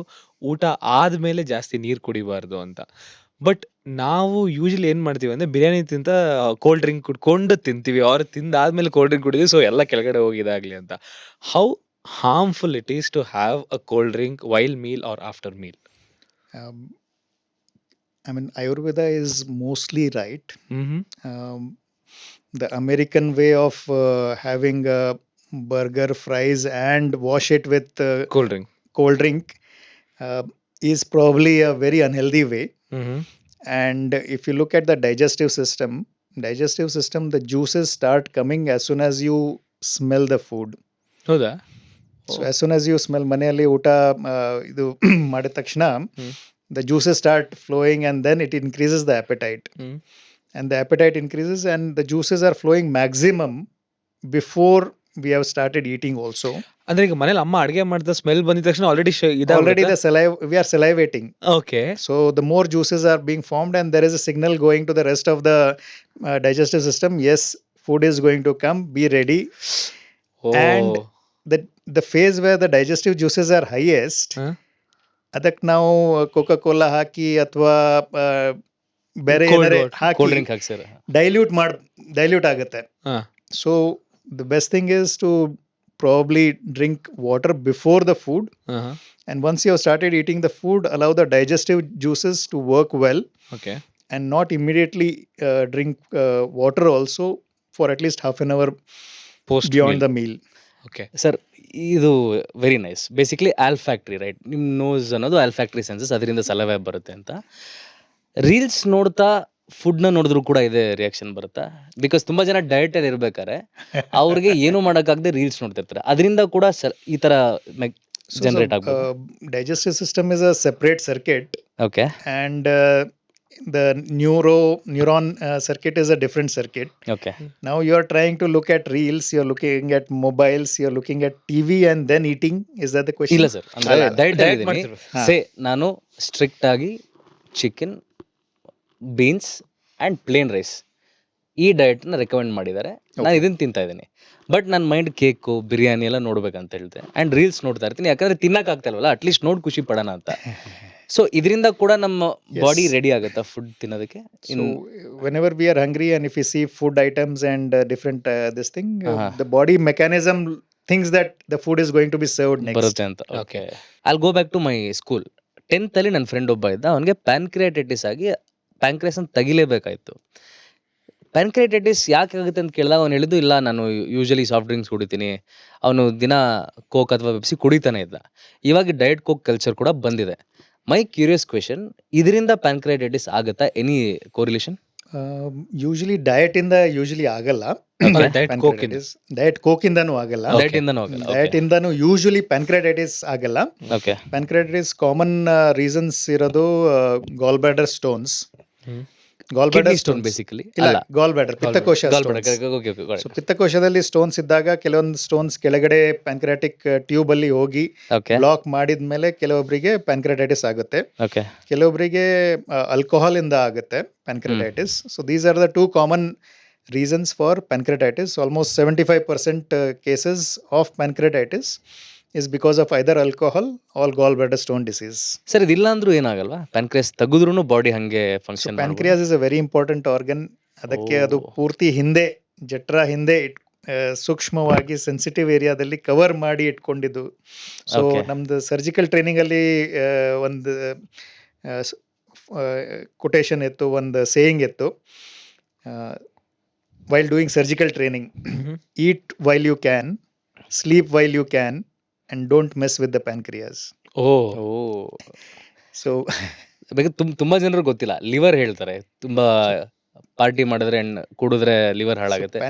ಊಟ ಆದಮೇಲೆ ಜಾಸ್ತಿ ನೀರು ಕುಡಿಬಾರ್ದು ಅಂತ. ಬಟ್ ನಾವು ಯೂಶಲಿ ಏನು ಮಾಡ್ತೀವಿ ಅಂದರೆ, ಬಿರಿಯಾನಿ ತಿಂತ ಕೋಲ್ಡ್ ಡ್ರಿಂಕ್ ಕುಡ್ಕೊಂಡು ತಿಂತೀವಿ, ಅವ್ರು ತಿಂದಾದ್ಮೇಲೆ ಕೋಲ್ಡ್ ಡ್ರಿಂಕ್ ಕುಡಿದ್ವಿ, ಸೊ ಎಲ್ಲ ಕೆಳಗಡೆ ಹೋಗಿದಾಗಲಿ ಅಂತ. How harmful it is to have a cold drink while meal or after meal? I mean, Ayurveda is mostly right. The American way of having a burger, fries, and wash it with cold drink is probably a very unhealthy way. And if you look at the digestive system, the juices start coming as soon as you smell the food. ಹೌದಾ? So as soon as you smell, ಮನೆಯಲ್ಲಿ ಊಟ ಇದು ಮಾಡಿದ ತಕ್ಷಣ the juices start flowing, and then it increases the appetite. And the appetite increases, and the juices are flowing maximum before we have started eating also. ಅಂದ್ರೆ ಈಗ ಮನೇಲಿ ಅಮ್ಮ ಅಡುಗೆ ಮಾಡಿದ ಸ್ಮೆಲ್ ಬಂದಿದ ತಕ್ಷಣ already the saliva, we are salivating. Okay. So the more juices are being formed, and there is a signal going to the rest of the digestive system, yes, food is going to come, be ready. And the phase where the digestive juices are highest, ಅದಕ್ಕೆ ನಾವು Coca-Cola ಹಾಕಿ ಅಥವಾ ಬೇರೆ ಏನಾರೆ ಹಾಕಿ dilute ಆಗುತ್ತೆ. So the best thing is to probably drink water before the food. And once you have started eating the food, allow the digestive juices to work well. Okay. And not immediately drink water also for at least half an hour beyond the meal. Okay sir, ಇದು very nice. Basically olfactory, right? ನಿಮ್ಮ nose ಅನ್ನೋದು olfactory census, ಅದರಿಂದ ಸಲವೆ ಬರುತ್ತೆ ಅಂತ. Reels ನೋಡ್ತಾ ಫುಡ್ನ ನೋಡಿದ್ರು ಕೂಡ ಇದೆ ರಿಯಾಕ್ಷನ್ ಬರುತ್ತಾ? ಬಿಕಾಸ್ ತುಂಬ ಜನ ಡಯಟಲ್ಲಿ ಇರ್ಬೇಕಾರೆ ಅವ್ರಿಗೆ ಏನು ಮಾಡೋಕ್ಕಾಗದೆ ರೀಲ್ಸ್ ನೋಡ್ತಿರ್ತಾರೆ, ಅದರಿಂದ ಕೂಡ ಈ ಥರ ಜನರೇಟ್ ಆಗ್ಬೋದು. Digestive system is a separate circuit. Okay. And the neuron circuit is a different circuit. Okay. Now you are trying to look at reels, you are looking at mobiles, you are looking at TV and then eating. Is that the question? ಇಲ್ಲ sir, ಅಂದರೆ diet ಮಾಡ್ತಿರ್ಬೇಕು. Say ನಾನು strict ಆಗಿ chicken, beans and plain rice ಈ ಡಯಟ್ನ recommend ಮಾಡಿದ್ದಾರೆ, ನಾನು ಇದನ್ನು ತಿಂತಾ ಇದ್ದೀನಿ. ಬಟ್ ನನ್ನ ಮೈಂಡ್ ಕೇಕು, ಬಿರಿಯಾನಿ ಎಲ್ಲ ನೋಡ್ಬೇಕಂತ ಹೇಳಿದೆ, ಆ್ಯಂಡ್ ರೀಲ್ಸ್ ನೋಡ್ತಾ ಇರ್ತೀನಿ, ಯಾಕಂದರೆ ತಿನ್ನೋಕ್ಕಾಗ್ತಾ ಇಲ್ವಲ್ಲ, ಅಟ್ಲೀಸ್ಟ್ ನೋಡಿ ಖುಷಿ ಪಡೋಣ ಅಂತ. ಸೊ ಇದರಿಂದ ಕೂಡ ನಮ್ಮ Yes. ಬಾಡಿ ರೆಡಿ ಆಗುತ್ತಾ ಫುಡ್ ತಿನ್ನೋದಕ್ಕೆ? So whenever we are hungry and if we see food items and different this thing, Uh-huh. the body mechanism thinks that the food is going to be served next. ಬರುತ್ತೆ ಅಂತ. Okay. I'll go back to my school. 10th ಅಲ್ಲಿ ನನ್ನ friend ಒಬ್ಬ ಇದ್ದ. ಅವನಿಗೆ ಪ್ಯಾನ್ಕ್ರಿಯಾಟೈಟಿಸ್ ಆಗಿ pancreas ಅನ್ನು ತೆಗಿಲೇಬೇಕಾಯ್ತು. ಪ್ಯಾನ್ಕ್ರಿಯಾಟೈಟಿಸ್ ಯಾಕೆ ಆಗುತ್ತೆ ಅಂತ ಕೇಳಿದಾಗ ಅವ್ನು ಹೇಳಿದ್ದು, ಇಲ್ಲ ನಾನು ಯೂಶಲಿ ಸಾಫ್ಟ್ ಡ್ರಿಂಕ್ಸ್ ಕುಡಿತೀನಿ. ಅವನು ದಿನ ಕೋಕ್ ಅಥವಾ ಪೆಪ್ಸಿ ಕುಡಿತಾನೆ ಇದ್ದ. ಇವಾಗ ಡಯಟ್ ಕೋಕ್ ಕಲ್ಚರ್ ಕೂಡ ಬಂದಿದೆ. ಮೈ ಕ್ಯೂರಿಯಸ್ ಕ್ವೆಶನ್, ಇದರಿಂದ ಪ್ಯಾನ್ಕ್ರಿಯಾಟೈಟಿಸ್ ಆಗುತ್ತಾ? Any correlation? Usually diet ಇಂದ usually ಆಗಲ್ಲ. Okay. ಡಯಟ್ ಕೋಕ್ ಇದೆ. Pancreatitis. Diet coke ಇಂದನೂ ಆಗಲ್ಲ. ಡಯಟ್ ಇಂದನೂ ಆಗಲ್ಲ. Diet ಇಂದನೂ usually pancreatitis ಆಗಲ್ಲ. ಓಕೆ. Pancreatitis ಕಾಮನ್ ರೀಸನ್ಸ್ ಇರೋದು gall bladder stones. Hmm. Gall kidney bladder stone basically ಇಲ್ಲ, ಅಲ್ಲ. ಗಾಲ್ ಬ್ಲಾಡರ್ ಪಿತ್ತಕೋಶ gallbladder. stones. Okay okay So ಪಿತ್ತಕೋಶದಲ್ಲಿ ಸ್ಟೋನ್ಸ್ ಇದ್ದಾಗ ಕೆಲವೊಂದು ಸ್ಟೋನ್ಸ್ ಕೆಳಗಡೆ ಪ್ಯಾನ್ಕ್ರಿಯಾಟಿಕ್ ಟ್ಯೂಬ್ ಅಲ್ಲಿ ಹೋಗಿ ಓಕೆ ಬ್ಲಾಕ್ ಮಾಡಿದ್ಮೇಲೆ ಕೆಲವೊಬ್ಬರಿಗೆ ಪ್ಯಾನ್ಕ್ರಿಯಾಟೈಟಿಸ್ ಆಗುತ್ತೆ, ಓಕೆ ಕೆಲವೊಬ್ಬರಿಗೆ ಆಲ್ಕೋಹಾಲ್ ಇಂದ ಆಗುತ್ತೆ pancreatitis. So these are the two common reasons for pancreatitis. Almost 75% cases of pancreatitis is because of either alcohol or gallbladder stone disease. Sir, ಇದಿಲ್ಲ ಅಂದ್ರೂ ಏನಾಗಲ್ವಾ? ಪ್ಯಾನ್ಕ್ರಿಯಾಸ್ ತೆಗೆದ್ರೂ ಬಾಡಿ ಹಂಗೆ So function pancreas is a very important organ. ಅದಕ್ಕೆ ಅದು Oh. ಪೂರ್ತಿ ಹಿಂದೆ ಜಠರ ಹಿಂದೆ ಸೂಕ್ಷ್ಮವಾಗಿ ಸೆನ್ಸಿಟಿವ್ ಏರಿಯಾದಲ್ಲಿ ಕವರ್ ಮಾಡಿ ಇಟ್ಕೊಂಡಿದ್ದು. So Okay. ನಮ್ದು ಸರ್ಜಿಕಲ್ ಟ್ರೈನಿಂಗ್ ಅಲ್ಲಿ ಒಂದು ಕೊಟೇಶನ್ ಇತ್ತು, ಒಂದು ಸೇಯಿಂಗ್ ಇತ್ತು. While doing surgical training, eat while you can, sleep while you can, and don't mess with the pancreas. O So ತುಂಬಾ ಜನರು ಗೊತ್ತಿಲ್ಲ. ಲಿವರ್ ಹೇಳ್ತಾರೆ, ತುಂಬಾ ಪಾರ್ಟಿ ಮಾಡಿದ್ರೆ ಕುಡಿದ್ರೆ ಲಿವರ್ ಹಾಳಾಗುತ್ತೆ.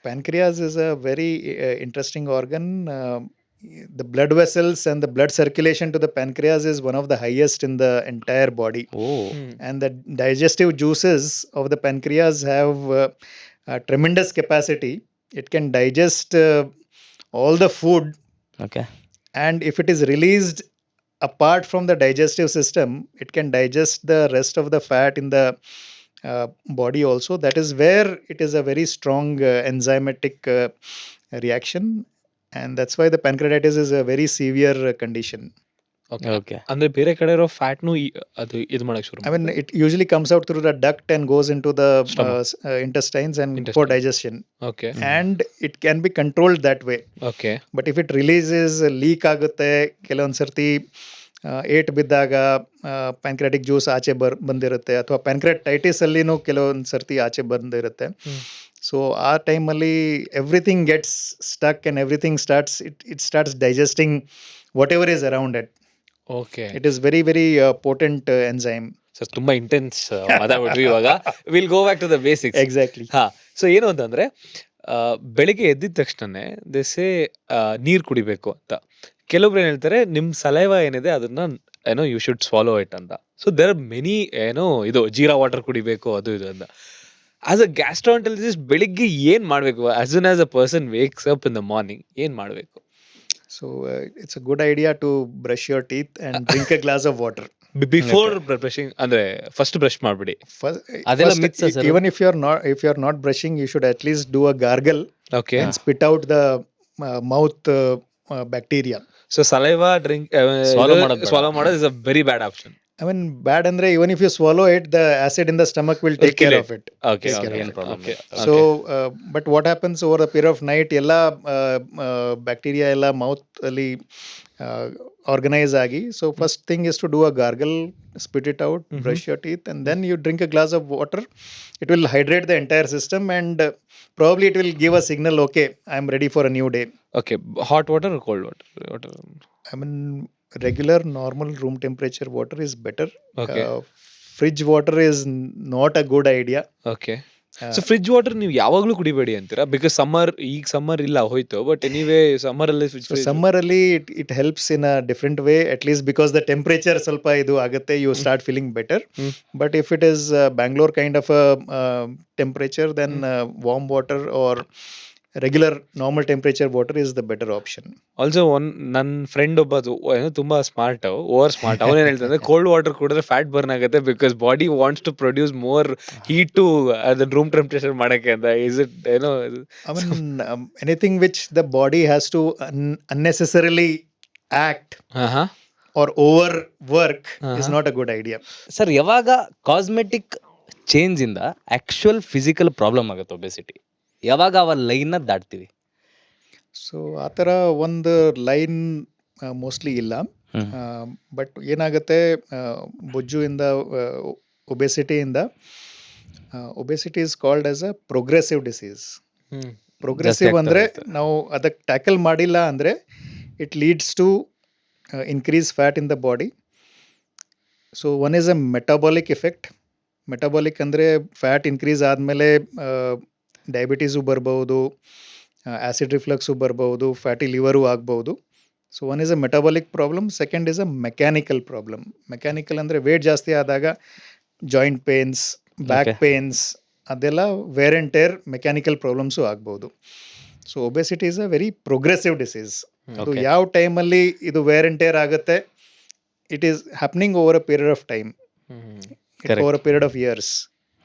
pancreas is a very interesting organ. The blood vessels and the blood circulation to the pancreas is one of the highest in the entire body. Oh And the digestive juices of the pancreas have a tremendous capacity. It can digest all the food, okay. and if it is released apart from the digestive system, it can digest the rest of the fat in the body also. That is where it is a very strong enzymatic reaction, and that's why the pancreatitis is a very severe condition. Okay. ಅಂದ್ರೆ ಬೇರೆ ಕಡೆ ಇರೋ ಫ್ಯಾಟ್ನು ಅದು ಇದು ಮಾಡಕ್ ಶುರು I mean, it usually comes out through the duct and goes into the Stomach. intestines and for Intestine. digestion, okay and it can be controlled that way. Okay But if it releases, leak ಆಗುತ್ತೆ, ಕೆಲವೊಂದು ಸರ್ತಿ eight ಬಿದ್ದಾಗ pancreatic juice ಆಚೆ ಬಂದಿರುತ್ತೆ, ಅಥವಾ ಪ್ಯಾನ್ಕ್ರಿಯಾಟೈಟಿಸ್ ಅಲ್ಲಿನೂ ಕೆಲವೊಂದು ಸರ್ತಿ ಆಚೆ ಬಂದಿರುತ್ತೆ. ಹ್ಮ್. ಸೊ ಆ ಟೈಮಲ್ಲಿ everything gets stuck and everything starts digesting whatever is around it. Okay It is very very potent enzyme. Sir ತುಂಬಾ ಇಂಟೆನ್ಸ್ ಮಾತಾಡ್ಬಿಟ್ವಿ. ಇವಾಗ will go back to the basics. Exactly. ಹಾ, ಸೊ ಏನು ಅಂತಂದ್ರೆ ಬೆಳಿಗ್ಗೆ ಎದ್ದಿದ ತಕ್ಷಣನೇ ದೆಸೆ ನೀರ್ ಕುಡಿಬೇಕು ಅಂತ. ಕೆಲವೊಬ್ರು ಏನ್ ಹೇಳ್ತಾರೆ, ನಿಮ್ ಸಲೈವ ಏನಿದೆ ಅದನ್ನ ಏನೋ ಯು ಶುಡ್ ಸ್ವಾಲೋ ಇಟ್ ಅಂತ. ಸೊ ದೇರ್ ಆರ್ ಮೆನಿ ಏನೋ ಇದು ಜೀರಾ ವಾಟರ್ ಕುಡಿಬೇಕು ಅದು ಇದು ಅಂತ. ಆಸ್ ಅ ಗ್ಯಾಸ್ಟ್ರಾಂಟಲಿಸ್ಟ್ ಬೆಳಿಗ್ಗೆ ಏನ್ ಮಾಡ್ಬೇಕು? As soon as a person wakes up in the morning ಏನ್ ಮಾಡ್ಬೇಕು? So it's a good idea to brush your teeth and drink a glass of water. Before brushing ಅಂದ್ರೆ ಫಸ್ಟ್ ಬ್ರಷ್ ಮಾಡ್ಬಿಡಿ. ಅದೆಲ್ಲ myths ಆ sir? Even if you're not brushing, you should at least do a gargle okay, and spit out the mouth bacteria. So saliva drink Swallow ಮಾಡೋದ್ ಬೇಡ. Swallow ಮಾಡೋದು is a very bad option. I mean, bad andre, even if you swallow it, the acid in the stomach will take kill care it. of it. Okay Take care okay of it. problem. So but what happens over the period of night, ಎಲ್ಲ bacteria ಎಲ್ಲ mouth ಅಲ್ಲಿ organize ಆಗಿ, so first thing is to do a gargle, spit it out, brush your teeth, and then you drink a glass of water. It will hydrate the entire system, and probably it will give a signal, okay, I'm ready for a new day. Okay, hot water cold water? I mean, regular normal room temperature water is better. Okay. Fridge water is not a good idea. Okay, so fridge water ನೀವು ಯಾವಾಗ್ಲೂ ಕುಡಿಬೇಡಿ ಅಂತೀರಾ? Because summer ಇಲ್ಲ ಹೋಯ್ತು, but anyway summer ಅಲ್ಲಿ So summer ಅಲ್ಲಿ it helps in a different way, at least because the temperature ಸ್ವಲ್ಪ ಇದು ಆಗುತ್ತೆ, you start feeling better. But if it is Bangalore kind of a temperature, then warm water or regular normal temperature water is the better option. Also ನನ್ನ friend ಒಬ್ಬ ಏನೋ ತುಂಬಾ smart, over smart. ಅವನೇನ್ ಹೇಳ್ತಾನೆ, cold water ಕುಡಿದ್ರೆ fat burn ಆಗುತ್ತೆ because body wants to produce more heat to ಅದನ್ನ room temperature ಮಾಡಕ್ಕೆ ಅಂತ. ಇಸ್ ಇಟ್ ಏನೋ? I mean, anything which the body has to unnecessarily act ಹಾ, or overwork is Uh-huh. not a good idea. Sir ಯಾವಾಗ cosmetic change ಇಂದ actual physical problem ಆಗುತ್ತೆ obesity, ಯಾವಾಗ ಅವ ಲೈನ್ ದಾಟ್ತೀವಿ? ಸೊ ಆ ಥರ ಒಂದು ಲೈನ್ ಮೋಸ್ಟ್ಲಿ ಇಲ್ಲ. ಬಟ್ ಏನಾಗುತ್ತೆ, ಬೊಜ್ಜುಯಿಂದ ಒಬೆಸಿಟಿಯಿಂದ obesity is called as a progressive disease. Hmm. Progressive ಆಗ್ತಾ ಅಂದರೆ ಹೋಗುತ್ತೆ. ನಾವು ಅದಕ್ಕೆ ಟ್ಯಾಕಲ್ ಮಾಡಿಲ್ಲ ಅಂದರೆ it leads to increase fat in the body. So one is a metabolic effect. Metabolic ಅಂದರೆ ಫ್ಯಾಟ್ ಇನ್ಕ್ರೀಸ್ ಆದಮೇಲೆ ಡಯಾಬಿಟೀಸು ಬರ್ಬೋದು, ಆ್ಯಸಿಡ್ ರಿಫ್ಲಕ್ಸು ಬರ್ಬೋದು, ಫ್ಯಾಟಿ ಲಿವರು ಆಗ್ಬೋದು. So one is a metabolic problem. Second is a mechanical problem. Mechanical ಅಂದರೆ weight ಜಾಸ್ತಿ ಆದಾಗ joint pains, back Okay. Pains, ಅದೆಲ್ಲ wear and tear mechanical problems ಆಗ್ಬೋದು. So obesity is a very progressive disease. ಅದು Okay. ಯಾವ ಟೈಮಲ್ಲಿ ಇದು wear and tear ಆಗುತ್ತೆ, it is happening over a period of time, hmm. Correct. Over a period of years,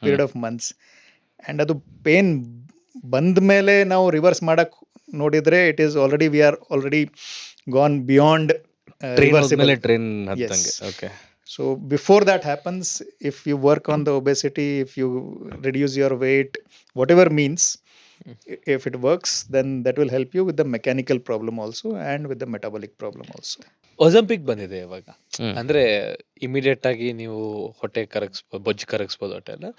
period of months. And ಅದು pain ಬಂದ ಮೇಲೆ ನಾವು reverse ಮಾಡಕ್ಕೆ ನೋಡಿದರೆ it is already we are already gone beyond train reversible. Train ಹತ್ತಂಗೆ. Okay. So before that happens, if you work on the obesity, if you reduce your weight, whatever means, if it works, then that will help you with the mechanical problem also and with the metabolic problem also. ಒಜಂಪಿಕ್ ಬಂದಿದೆ ಇವಾಗ. ಹ್ಮ್. ಅಂದ್ರೆ immediate ಆಗಿ ನೀವು ಹೊಟ್ಟೆ ಕರಗಿಸ್ಬೋದು, ಬೊಜ್ಜು ಕರಗಿಸ್ಬೋದು ಹೊಟ್ಟೆ ಎಲ್ಲ.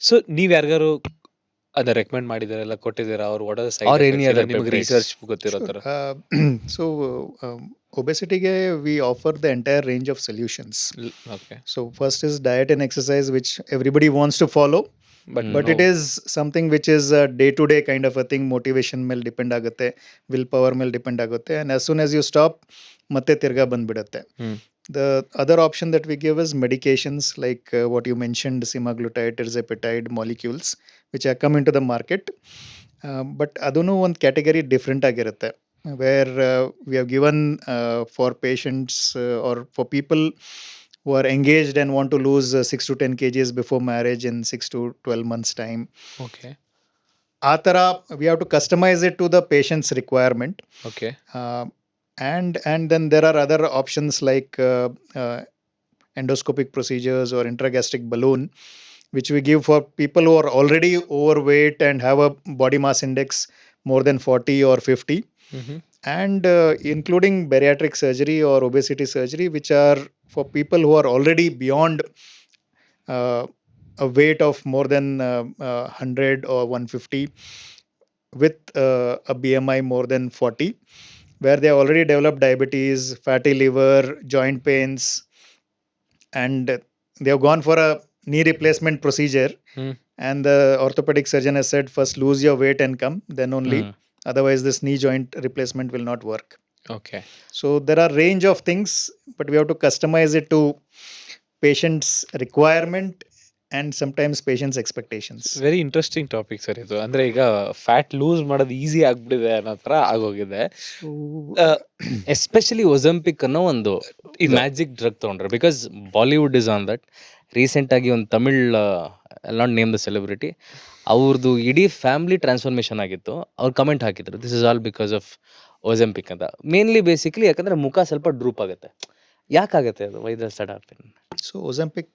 So ನೀವ್ ಯಾರಿಗಾರು ಅದ ರೆಕಮೆಂಡ್ ಮಾಡಿದಾರೆಲ್ಲ ಕೊಟ್ಟಿದ್ದೀರಾ? ಅವ್ರು what are the side Or any effects ಇಲ್ಲ other ನಿಮ್ಗೆ peptides? ರಿಸರ್ಚ್ ಗೊತ್ತಿರೋ ಥರ? So obesity ge we offer the entire range of solutions. Okay. So first is diet and exercise, which everybody wants to follow. But it is something which is a day-to-day kind of a thing. Motivation ಮೇಲೆ depend ಆಗುತ್ತೆ, will power ಮೇಲೆ depend ಆಗುತ್ತೆ. And as soon as you stop ಮತ್ತೆ ತಿರ್ಗಾ ಬಂದ್ಬಿಡುತ್ತೆ. ಹ್ಮ್. The other option that we give is medications like what you mentioned, semaglutide, tirzepatide molecules, which have come into the market. But ಅದೂ ಒಂದು category different ಆಗಿರುತ್ತೆ, where we have given for patients or for people who are engaged and want to lose 6 to 10 kgs before marriage in 6 to 12 months time. Okay. ಆ ಥರ we have to customize it to the patient's requirement. Okay. And then there are other options like endoscopic procedures or intragastric balloon, which we give for people who are already overweight and have a body mass index more than 40 or 50, and including bariatric surgery or obesity surgery, which are for people who are already beyond a weight of more than 100 or 150 with a BMI more than 40, where they already developed diabetes, fatty liver, joint pains, and they have gone for a knee replacement procedure. Hmm. And the orthopedic surgeon has said, first lose your weight and come, then only. Otherwise, this knee joint replacement will not work. Okay. So there are range of things, but we have to customize it to patient's requirement and sometimes patient's expectations. Very interesting topic sir ಇದು. ಅಂದ್ರೆ ಈಗ fat loose ಮಾಡೋದು easy ಆಗ್ಬಿಟ್ಟಿದೆ ಅನ್ನೋ ಥರ ಆಗೋಗಿದೆ. Especially Ozempic ಅನ್ನೋ ಒಂದು ಮ್ಯಾಜಿಕ್ ಡ್ರಗ್ ತೊಗೊಂಡ್ರೆ, because Bollywood is on that. Recent ಆಗಿ ಒಂದು Tamil not name the celebrity, ಅವ್ರದ್ದು ಇಡೀ ಫ್ಯಾಮಿಲಿ ಟ್ರಾನ್ಸ್ಫಾರ್ಮೇಷನ್ ಆಗಿತ್ತು. ಅವ್ರು ಕಮೆಂಟ್ ಹಾಕಿದ್ರು, this is all because of Ozempic ಅಂತ. ಮೇನ್ಲಿ ಬೇಸಿಕ್ಲಿ ಯಾಕಂದ್ರೆ ಮುಖ ಸ್ವಲ್ಪ ಡ್ರೂಪ್ ಆಗುತ್ತೆ. ಯಾಕಾಗುತ್ತೆ ಅದು? Why does that happen? So Ozempic,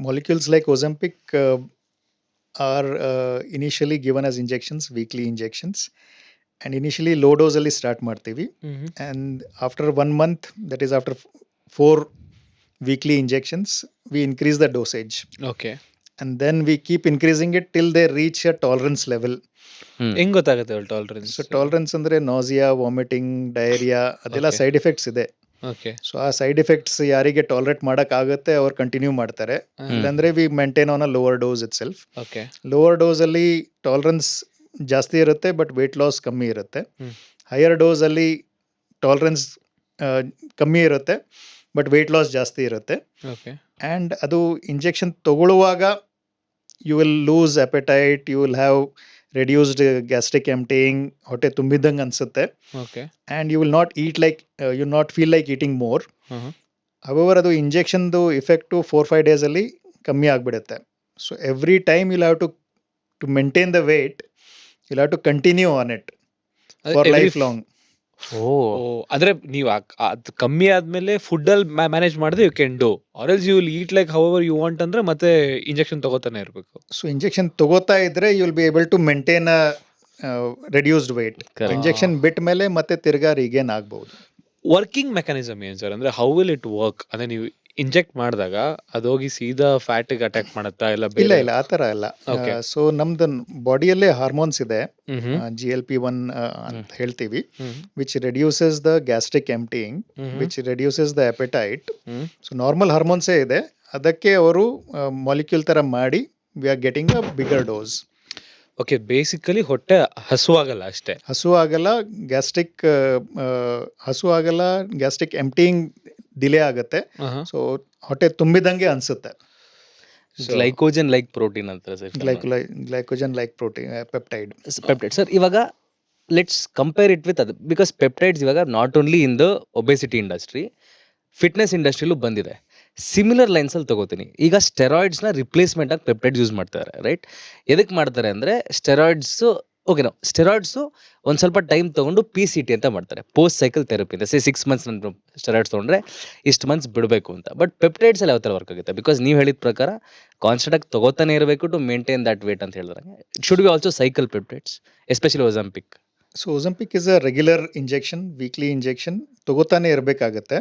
molecules like Ozempic are initially given as injections, weekly injections, and initially low dose alli start ಮಾಡ್ತೀವಿ. And after 1 month, that is after 4 weekly injections, we increase the dosage, okay. and then we keep increasing it till they reach a tolerance level. ಹೆಂಗ್ ಗೊತ್ತಾಗುತ್ತೆ tolerance? So tolerance ಅಂದ್ರೆ nausea, vomiting, diarrhea, ಅದೆಲ್ಲ Okay. Side effects ಇದೆ. Okay. So ಆ side effects ಯಾರಿಗೆ tolerate ಮಾಡೋಕ್ಕಾಗುತ್ತೆ ಅವ್ರು continue ಮಾಡ್ತಾರೆ. ಇಲ್ಲಾಂದ್ರೆ we maintain on a lower dose itself. Okay. Lower ಡೋಸಲ್ಲಿ ಟಾಲರೆನ್ಸ್ ಜಾಸ್ತಿ ಇರುತ್ತೆ, ಬಟ್ ವೆಯ್ಟ್ ಲಾಸ್ ಕಮ್ಮಿ ಇರುತ್ತೆ. ಹೈಯರ್ ಡೋಸಲ್ಲಿ ಟಾಲರೆನ್ಸ್ ಕಮ್ಮಿ ಇರುತ್ತೆ, ಬಟ್ ವೆಯ್ಟ್ ಲಾಸ್ ಜಾಸ್ತಿ ಇರುತ್ತೆ. ಓಕೆ. ಆ್ಯಂಡ್ ಅದು ಇಂಜೆಕ್ಷನ್ ತಗೊಳ್ಳುವಾಗ you will lose appetite, you will have reduced gastric emptying, ಹೊಟ್ಟೆ ತುಂಬಿದ್ದಂಗೆ ಅನಿಸುತ್ತೆ. Okay. And you will not eat like you not feel like eating more. However ಅದು ಇಂಜೆಕ್ಷನ್ದು ಇಫೆಕ್ಟು 4-5 ಡೇಸಲ್ಲಿ ಕಮ್ಮಿ ಆಗಿಬಿಡುತ್ತೆ. So every time you'll have to maintain the weight, you'll have to continue on it for life long. ಅಂದ್ರೆ ನೀವು ಅದು ಕಮ್ಮಿ ಆದ್ಮೇಲೆ ಫುಡ್ ಅಲ್ಲಿ ಮ್ಯಾನೇಜ್ ಮಾಡಿದ್ರೆ you can do, or else you will eat like however you want ಅಂದ್ರೆ ಮತ್ತೆ injection ತಗೋತಾನೆ ಇರಬೇಕು. ಸೊ ಇಂಜೆಕ್ಷನ್ ತಗೋತಾ ಇದ್ರೆ you will be able to maintain reduced weight. Correct. Injection ಬಿಟ್ಟ ಮೇಲೆ ಮತ್ತೆ ತಿರ್ಗಾ ರೀಗೇನ್ ಆಗ್ಬಹುದು. ವರ್ಕಿಂಗ್ ಮೆಕ್ಯಾನಿಸಮ್ ಏನ್ ಸರ್? ಅಂದ್ರೆ ಹೌ ವಿಲ್ ಇಟ್ ವರ್ಕ್? ಅಂದ್ರೆ ನೀವು ಇಂಜೆಕ್ಟ್ ಮಾಡಿದಾಗ ಅದು ಹೋಗಿ ಸೀದಾ ಫ್ಯಾಟಿಗೆ ಅಟ್ಯಾಕ್ ಮಾಡುತ್ತಾ ಇಲ್ಲ ಇಲ್ಲ ಬೇರೆ? ಇಲ್ಲ ಆ ಥರ ಅಲ್ಲ. Okay. ಸೊ ನಮ್ದು ಬಾಡಿಯಲ್ಲೇ ಹಾರ್ಮೋನ್ಸ್ ಇದೆ, ಮ್ಹ್ಮ್. GLP-1 ಅಂತ ಹೇಳ್ತೀವಿ, hmm. Which reduces the gastric emptying, hmm. Which reduces the appetite. Hmm. So normal ಹಾರ್ಮೋನ್ಸೇ ಇದೆ, ಅದಕ್ಕೆ ಅವರು ಮಾಲಿಕ್ಯೂಲ್ ಥರ ಮಾಡಿ we are getting a bigger dose. Okay, basically ಹೊಟ್ಟೆ ಹಸುವಾಗಲ್ಲ ಅಷ್ಟೇ. ಹಸು ಆಗಲ್ಲ, ಗ್ಯಾಸ್ಟ್ರಿಕ್ ಎಂಪ್ಟಿಯಿಂಗ್ ಡಿಲೇ ಆಗುತ್ತೆ. ಸೊ ಹೊಟ್ಟೆ ತುಂಬಿದಂಗೆ ಅನ್ಸುತ್ತೆ. ಗ್ಲೈಕೋಜನ್ ಲೈಕ್ ಪ್ರೋಟೀನ್ ಅಂತಾರೆ sir. Glycogen like protein peptide. Peptide sir. ಇವಾಗ ಲೆಟ್ಸ್ ಕಂಪೇರ್ ಇಟ್ ವಿತ್ ಅದು, ಬಿಕಾಸ್ ಪೆಪ್ಟೈಡ್ಸ್ ಇವಾಗ not only in the obesity industry, fitness ಇಂಡಸ್ಟ್ರಿಲೂ ಬಂದಿದೆ. ಸಿಮಿಲರ್ ಲೈನ್ಸಲ್ಲಿ ತಗೋತೀನಿ. ಈಗ ಸ್ಟೆರಾಯ್ಡ್ಸ್ನ ರಿಪ್ಲೇಸ್ಮೆಂಟ್ ಆಗಿ ಪೆಪ್ಟೈಡ್ ಯೂಸ್ ಮಾಡ್ತಾರೆ, ರೈಟ್? ಎದಕ್ಕೆ ಮಾಡ್ತಾರೆ ಅಂದರೆ ಸ್ಟೆರಾಯ್ಡ್ಸು ಸ್ಟೆರಾಯ್ಡ್ಸು ಒಂದು ಸ್ವಲ್ಪ ಟೈಮ್ ತೊಗೊಂಡು PCT ಅಂತ ಮಾಡ್ತಾರೆ, ಪೋಸ್ಟ್ ಸೈಕಲ್ ಥೆರಪಿ ಅಂತ. 6 months ನಾನು ಸ್ಟೆರಾಯ್ಡ್ಸ್ ತೊಗೊಂಡ್ರೆ ಇಷ್ಟು ಮಂತ್ಸ್ ಬಿಡಬೇಕು ಅಂತ. ಬಟ್ ಪೆಪ್ಟೈಡ್ಸಲ್ಲಿ ಯಾವ ಥರ ವರ್ಕ್ ಆಗುತ್ತೆ? ಬಿಕಾಸ್ ನೀವು ಹೇಳಿದ ಪ್ರಕಾರ ಕಾನ್ಸ್ಟೆಂಟಾಗಿ ತಗೋತಾನೆ ಇರಬೇಕು ಟು ಮೇಂಟೈನ್ ದಟ್ ವೇಟ್ ಅಂತ ಹೇಳಿದ್ರೆ, it should be also cycle peptides, especially Ozempic. So Ozempic is a regular injection, weekly injection ತಗೋತಾನೆ ಇರಬೇಕಾಗತ್ತೆ.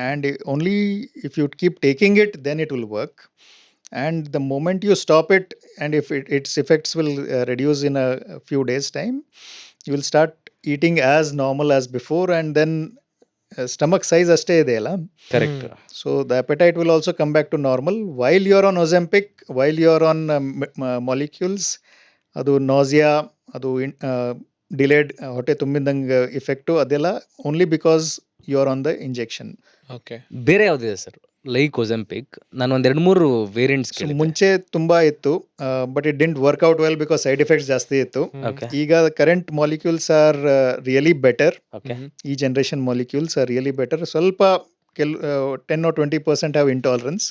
And only if you keep taking it, then it will work. And the moment you stop it, and if its effects will reduce in a few days time, you will start eating as normal as before, and then stomach size ಅಷ್ಟೇ ಇದೆ ಅಲ್ಲ, correct. so the appetite will also come back to normal. While you are on Ozempic, while you are on molecules, ಅದು nausea, ಅದು delayed ಹೊಟ್ಟೆ ತುಂಬಿದಂಗೆ effect ಅದೆಲ್ಲ only because you are on the injection. Okay. ಬೇರೆ ಯಾವುದಿದೆ sir like ಒಜಂಪಿಕ್? ನಾನು ಒಂದು 2-3 variants so ಮುಂಚೆ ತುಂಬಾ ಇತ್ತು, but it didn't work out well because side effects ಜಾಸ್ತಿ ಇತ್ತು. ಓಕೆ. ಈಗ current molecules are really better. Okay. ಈ generation molecules are really better. ಸ್ವಲ್ಪ 10 or 20% have intolerance,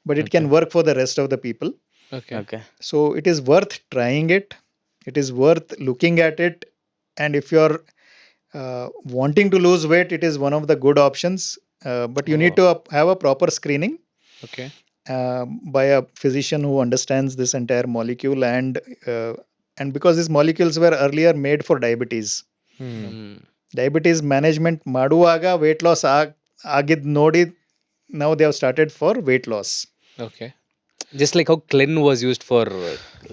but it can work for the rest of the people. Okay. Okay. So it is worth trying it. It is worth looking at it. And if you are wanting to lose weight, it is one of the good options. But you need to have a proper screening okay. by a physician who understands this entire molecule. And because these molecules were earlier made for diabetes. Diabetes management ಮಾಡುವಾಗ weight loss ಆಗಿದ್ ನೋಡಿ now they have started for weight loss. Okay. Just like how clen was used for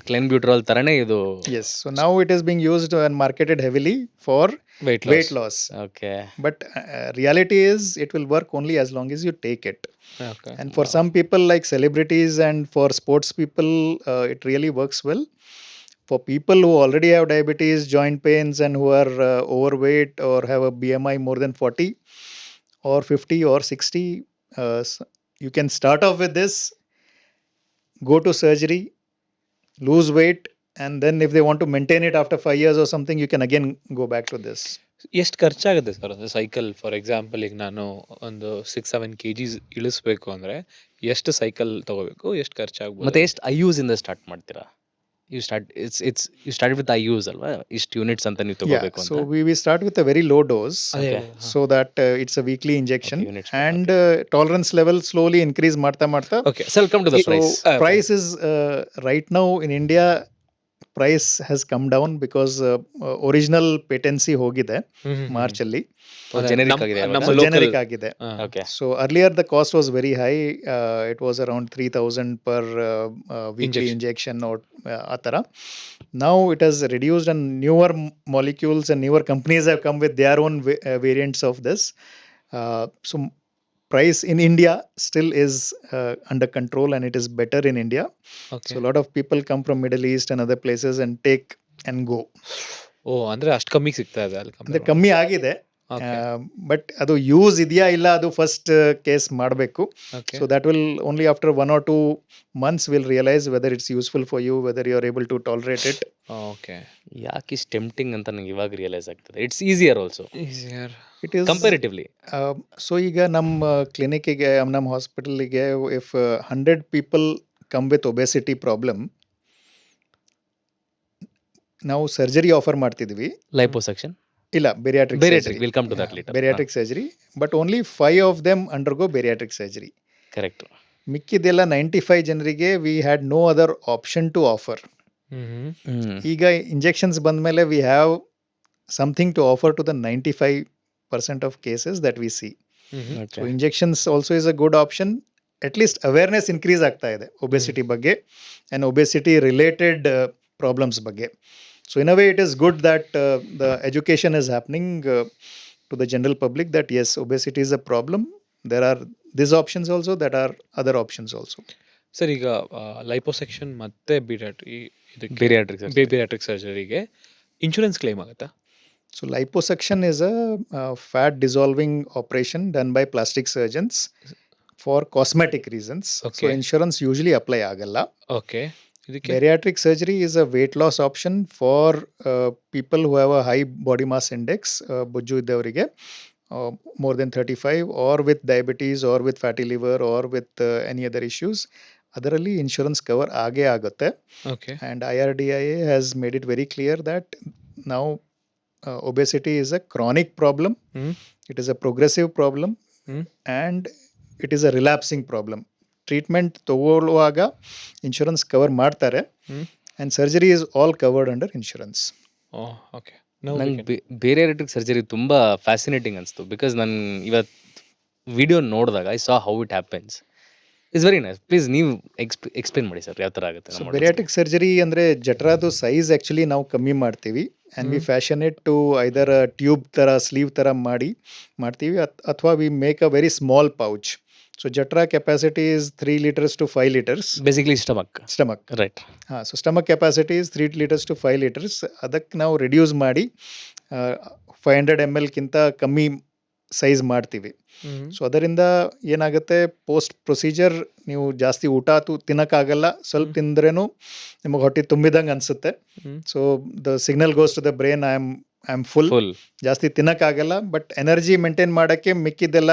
clenbuterol ಥರನೇ ಇದು. Yes, so now it is being used and marketed heavily for weight loss. Okay. But reality is it will work only as long as you take it. Okay. And for some people like celebrities and for sports people, it really works well. For people who already have diabetes, joint pains, and who are overweight or have a BMI more than 40 or 50 or 60, you can start off with this, go to surgery, lose weight, and then if they want to maintain it after 5 years or something, you can again go back to this. ಎಷ್ಟು ಖರ್ಚಾಗುತ್ತೆ sir ಒಂದು cycle? For example ಈಗ ನಾನು ಒಂದು 6-7 kgs ಇಳಿಸ್ಬೇಕು ಅಂದ್ರೆ ಎಷ್ಟು cycle ತಗೋಬೇಕು, ಎಷ್ಟು ಖರ್ಚಾಗ್ಬೋದು? ಮತ್ತೆ ಎಷ್ಟು IUs ಇಂದ ಸ್ಟಾರ್ಟ್ ಮಾಡ್ತೀರಾ? ಯು ಸ್ಟಾರ್ಟ್ ವಿತ್ IUs ಅಲ್ವಾ? ಇಷ್ಟು ಯೂನಿಟ್ಸ್ ಅಂತ ನೀವು Yeah, ತಗೋಬೇಕು so ಅಂತ. we start with a very low dose, ಅದೇ, so that it's a weekly injection. Okay, units, And tolerance level slowly increase ಮಾಡ್ತಾ okay. So we'll come to the So price. price is right now in India, price has come down because original patency ಹೋಗಿದೆ March ಅಲ್ಲಿ, Generic ಆಗಿದೆ ಇವಾಗ? ನಮ್ಮ local- generic ಆಗಿದೆ. Okay. So earlier the cost was very high. It was around 3,000 per weekly injection or ಆ ಥರ. Now it has reduced and newer molecules and newer companies have come with their own variants of this. So price in India still is under control and it is better in India. Okay. So a lot of people come from Middle East and other places and take and go. ಓ, ಅಂದ್ರೆ ಅಷ್ಟು ಕಮ್ಮಿಗೆ ಸಿಗ್ತಾ ಇದೆ ಅಲ್ಲಿ ಅಂದ್ರೆ ಕಮ್ಮಿ ಆಗಿದೆ, but ಅದು ಯೂಸ್ ಇದೆಯಾ ಇಲ್ಲ ಅದು ಫಸ್ಟ್ ಕೇಸ್ ಮಾಡಬೇಕು. Okay. So that will only after 1 or 2 months will realise whether it's useful for you, whether you are able to tolerate it. Okay. ಯಾಕೆ ಇಷ್ಟು ಟೆಂಪ್ಟಿಂಗ್ ಅಂತ ನಂಗೆ ಇವಾಗ ರಿಯಲೈಸ್ ಆಗ್ತದೆ. It's easier also easier it is comparatively. So ಈಗ ನಮ್ಮ ಕ್ಲಿನಿಕ್ಕಿಗೆ, ನಮ್ಮ ಹಾಸ್ಪಿಟಲಿಗೆ if 100 people come with obesity problem, ನಾವು ಸರ್ಜರಿ ಆಫರ್ ಮಾಡ್ತಿದ್ವಿ. ಲೈಪೋಸೆಕ್ಷನ್ ಇಲ್ಲ bariatric surgery. Will come to that Yeah, later. bariatric surgery, but only 5 of them undergo bariatric surgery. Correct. ಮಿಕ್ಕಿದೆಲ್ಲ 95 ಜನರಿಗೆ we had no other option to offer. ಈಗ injections ಬಂದಮೇಲೆ we have something to offer to the 95% of cases that we see. So injections also is a good option. At least awareness increase ಆಗ್ತಾ ಇದೆ obesity ಬಗ್ಗೆ and obesity related problems ಬಗ್ಗೆ. So in a way it is good that the education is happening to the general public that is obesity is a problem. There are these options also, that are other options also. Sir ಈಗ liposuction ಮತ್ತೆ bariatric ಸರ್ಜರಿಗೆ insurance claim ಆಗುತ್ತಾ? So liposuction is a fat dissolving operation done by plastic surgeons for cosmetic reasons. So Okay. insurance usually apply agalla. Okay. ಇದಕ್ಕೆ Bariatric surgery is a weight loss option for people who have a high body mass index, bujju iddavarige, more than 35, or with diabetes, or with fatty liver, or with any other issues. ಅದರಲ್ಲಿ insurance cover ಆಗೇ ಆಗುತ್ತೆ. Okay. And IRDAI has made it very clear that now obesity is a chronic problem. It is a progressive problem, and it is a relapsing problem. Treatment ತಗೊಳ್ಳುವಾಗ insurance cover ಮಾಡ್ತಾರೆ, and surgery is all covered under insurance. Okay. ನಂಗೆ bariatric surgery ತುಂಬಾ fascinating ಅನಿಸ್ತು. Because ನಾನು ಇವತ್ತು video ನೋಡಿದಾಗ I saw how it happens. It's very nice. Please ನೀವು explain ಮಾಡಿ ಸರ್, ಯಾವ ಥರ ಆಗುತ್ತೆ. ಸೊ ಬೆರಿಯಾಟ್ರಿಕ್ ಸರ್ಜರಿ ಅಂದರೆ ಜಠರದು ಸೈಜ್ ಆ್ಯಕ್ಚುಲಿ ನಾವು ಕಮ್ಮಿ ಮಾಡ್ತೀವಿ and we fashion it to either tube ಥರ ಸ್ಲೀವ್ ಥರ ಮಾಡ್ತೀವಿ, ಅಥವಾ we make a very small pouch. So ಜಠರ capacity is 3 liters to 5 liters. Basically stomach right. ಹಾಂ, so stomach capacity is 3 liters to 5 liters. ಅದಕ್ಕೆ ನಾವು ರಿಡ್ಯೂಸ್ ಮಾಡಿ 500 ml ಕಮ್ಮಿ ಸೈಜ್ ಮಾಡ್ತೀವಿ. ಸೊ ಅದರಿಂದ ಏನಾಗುತ್ತೆ, ಪೋಸ್ಟ್ ಪ್ರೊಸೀಜರ್ ನೀವು ಜಾಸ್ತಿ ಊಟ ತಿನ್ನೋಕ್ಕಾಗಲ್ಲ, ಸ್ವಲ್ಪ ತಿಂದ್ರೇನು ನಿಮಗೆ ಹೊಟ್ಟೆ ತುಂಬಿದಂಗೆ ಅನಿಸುತ್ತೆ. So the signal goes to the brain, I am full. ಜಾಸ್ತಿ ತಿನ್ನೋಕ್ಕಾಗಲ್ಲ, ಬಟ್ ಎನರ್ಜಿ ಮೇಂಟೈನ್ ಮಾಡೋಕ್ಕೆ ಮಿಕ್ಕಿದ್ದೆಲ್ಲ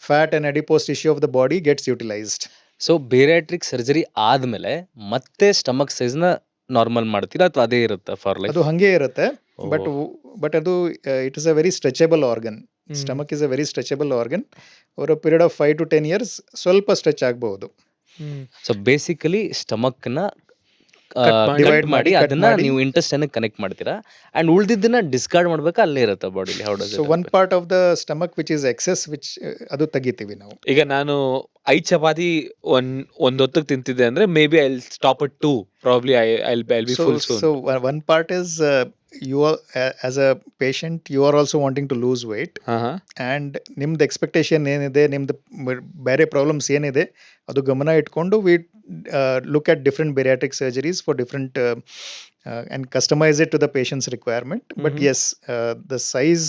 fat and adipose tissue of the body gets utilised. So bariatric surgery ಆದಮೇಲೆ ಮತ್ತೆ ಸ್ಟಮಕ್ ಸೈಜ್ನ ನಾರ್ಮಲ್ ಮಾಡ್ತೀರಾ ಅಥವಾ ಅದೇ ಇರುತ್ತೆ ಫಾರ್ ಲೈಫ್? ಅದು ಹಾಗೆ ಇರುತ್ತೆ, ಬಟ್ ಅದು it is a very stretchable organ. Stomach is a very stretchable organ. Over a period of 5 to 10 years ಸ್ವಲ್ಪ ಸ್ಟ್ರೆಚ್ ಆಗಬಹುದು. ಸೊ ಬೇಸಿಕಲಿ ಸ್ಟಮಕ್ನ divide ಡಿವೈಡ್ ಮಾಡಿ ಮಾಡಿ, cut ಅದನ್ನ ಮಾಡಿ. ನೀವು ಇಂಟೆಸ್ಟೈನ್ ಕನೆಕ್ಟ್ ಮಾಡ್ತೀರಾ ಅಂಡ್ ಉಳಿದಿದ್ದನ್ನ ಡಿಸ್ಕಾರ್ಡ್ ಮಾಡ್ಬೇಕಾ ಅಲ್ಲೇ ಇರುತ್ತೆ ಬಾಡಿಲಿ? How does so one part of the stomach which is excess, which ಅದು ತೆಗಿತೀವಿ ನಾವು. ಈಗ ನಾನು 5 ಚಪಾತಿ ಒಂದ್ ಹೊತ್ತಿಗೆ ತಿಂತಿದ್ದೆ ಅಂದ್ರೆ may be I stop at 2. Probably I'll be full soon. So one part is you are as a patient, you are also wanting to lose weight, and ನಿಮ್ದು expectation ಏನಿದೆ, ನಿಮ್ದು ಬೇರೆ ಪ್ರಾಬ್ಲಮ್ಸ್ ಏನಿದೆ ಅದು ಗಮನ ಇಟ್ಕೊಂಡು V look at different bariatric surgeries for different and customize it to the patient's requirement. But yes, the size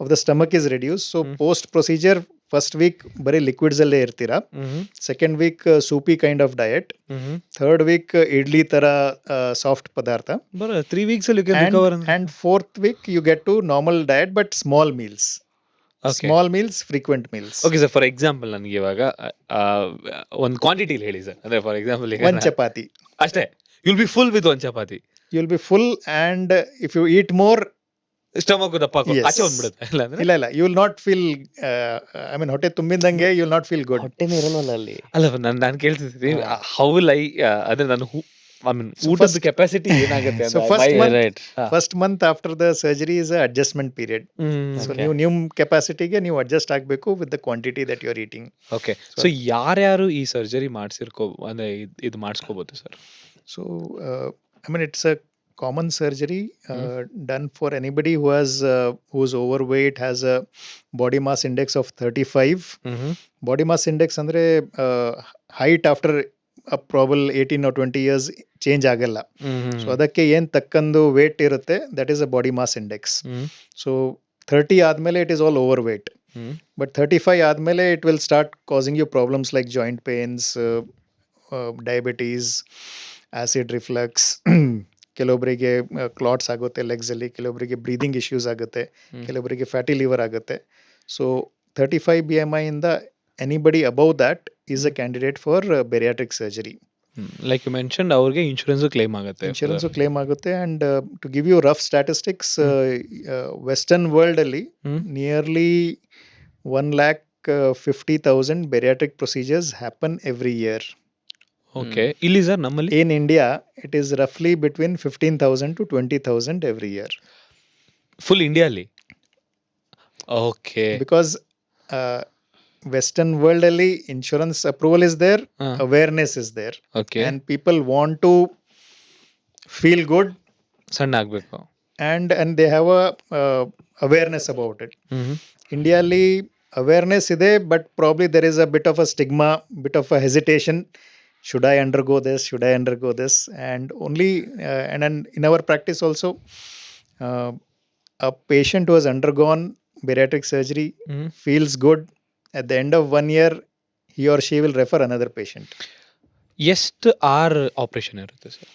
of the stomach is reduced. So post procedure first week ಬರೀ liquids ಅಲ್ಲೇ ಇರ್ತೀರಾ. Second week soupy kind of diet. Third week idli ತರ soft ಪದಾರ್ಥ. 3 weeks ಅಲ್ಲಿ you can recover. And fourth week you get to normal diet but small meals. Small meals, frequent meals. Okay sir, for example ನನಗೆ ಇವಾಗ ಒಂದು ಕ್ವಾಂಟಿಟಿಲಿ ಹೇಳಿ sir. ಅಂದ್ರೆ for example ಈಗ 1 ಚಪಾತಿ ಅಷ್ಟೇ, you'll be full with 1 chapati. You will be full, and if you eat more stomach ದಪ್ಪ Yes. ಆಚೆ ಬಂದ್ಬಿಡುತ್ತೆ. ಇಲ್ಲ ಅಂದ್ರೆ ಇಲ್ಲ you will not feel, I mean ಹೊಟ್ಟೆ ತುಂಬಿದಂಗೆ you will not feel good. ಹೊಟ್ಟೆನೇ ಇರಲ್ವಲ್ಲ ಅಲ್ಲಿ. ಅಲ್ಲ ನಾನು ಕೇಳ್ತಿದ್ದೀನಿ ಹೌ ವಿಲ್ ಐ ಅಂದ್ರೆ ನಾನು ಐ ಮೀನ್ ಊಟದ ಕೆಪಾಸಿಟಿ ಏನಾಗುತ್ತೆ So ಅಂತ. first month, right. First month after the surgery is adjustment period. So Okay. ನೀವು ನಿಮ್ಮ ಕೆಪಾಸಿಟಿಗೆ ನೀವು ಅಡ್ಜಸ್ಟ್ ಆಗಬೇಕು with the quantity that you are eating. Okay. So ಯಾರ್ಯಾರು ಈ ಸರ್ಜರಿ ಅಂದ್ರೆ ಇದು ಮಾಡಿಸ್ಕೋಬಹುದು sir? So I mean it's a common surgery done for anybody who has who's overweight, has a body mass index of 35. Body mass index ಅಂದ್ರೆ height after a probable 18 or 20 years change ಆಗಲ್ಲ. So ಅದಕ್ಕೆ ಏನು ತಕ್ಕಂದು weight ಇರುತ್ತೆ, that is a body mass index. So 30 ಆದಮೇಲೆ it is all overweight, but 35 ಆದಮೇಲೆ it will start causing you problems like joint pains, diabetes, acid reflux, ಕೆಲವೊಬ್ಬರಿಗೆ clots ಆಗುತ್ತೆ ಲೆಗ್ಸಲ್ಲಿ, ಕೆಲವೊಬ್ಬರಿಗೆ ಬ್ರೀದಿಂಗ್ ಇಶ್ಯೂಸ್ ಆಗುತ್ತೆ, ಕೆಲವೊಬ್ಬರಿಗೆ ಫ್ಯಾಟಿ ಲಿವರ್ ಆಗುತ್ತೆ. ಸೊ 35 BMI ಇಂದ anybody above that is a candidate for bariatric surgery. Like you mentioned ಅವ್ರಿಗೆ insurance claim ಆಗುತ್ತೆ. ಇನ್ಶೂರೆನ್ಸು ಕ್ಲೇಮ್ ಆಗುತ್ತೆ. And to give you rough statistics, western ವರ್ಲ್ಡಲ್ಲಿ nearly 1,50,000 bariatric procedures happen every year. ಓಕೆ. ಇಲ್ಲಿ sir ನಮ್ಮಲ್ಲಿ In India, it is roughly between 15,000 to 20,000 every year. Full ಇಂಡಿಯಾಲಿ. Okay. Because Western world ಅಲ್ಲಿ insurance approval is there, awareness is there, okay. and people want to feel good, ಸಣ್ಣ ಆಗ್ಬೇಕು. and they have a awareness about it. India ಅಲ್ಲಿ awareness ಇದೆ, but probably there is a bit of a stigma, bit of a hesitation. Should I undergo this? Should I undergo this? And only and then in our practice also, a patient who has undergone bariatric surgery feels good. At the end of 1 year, he or she will refer another patient. ಎಷ್ಟು operation ಇರುತ್ತೆ sir?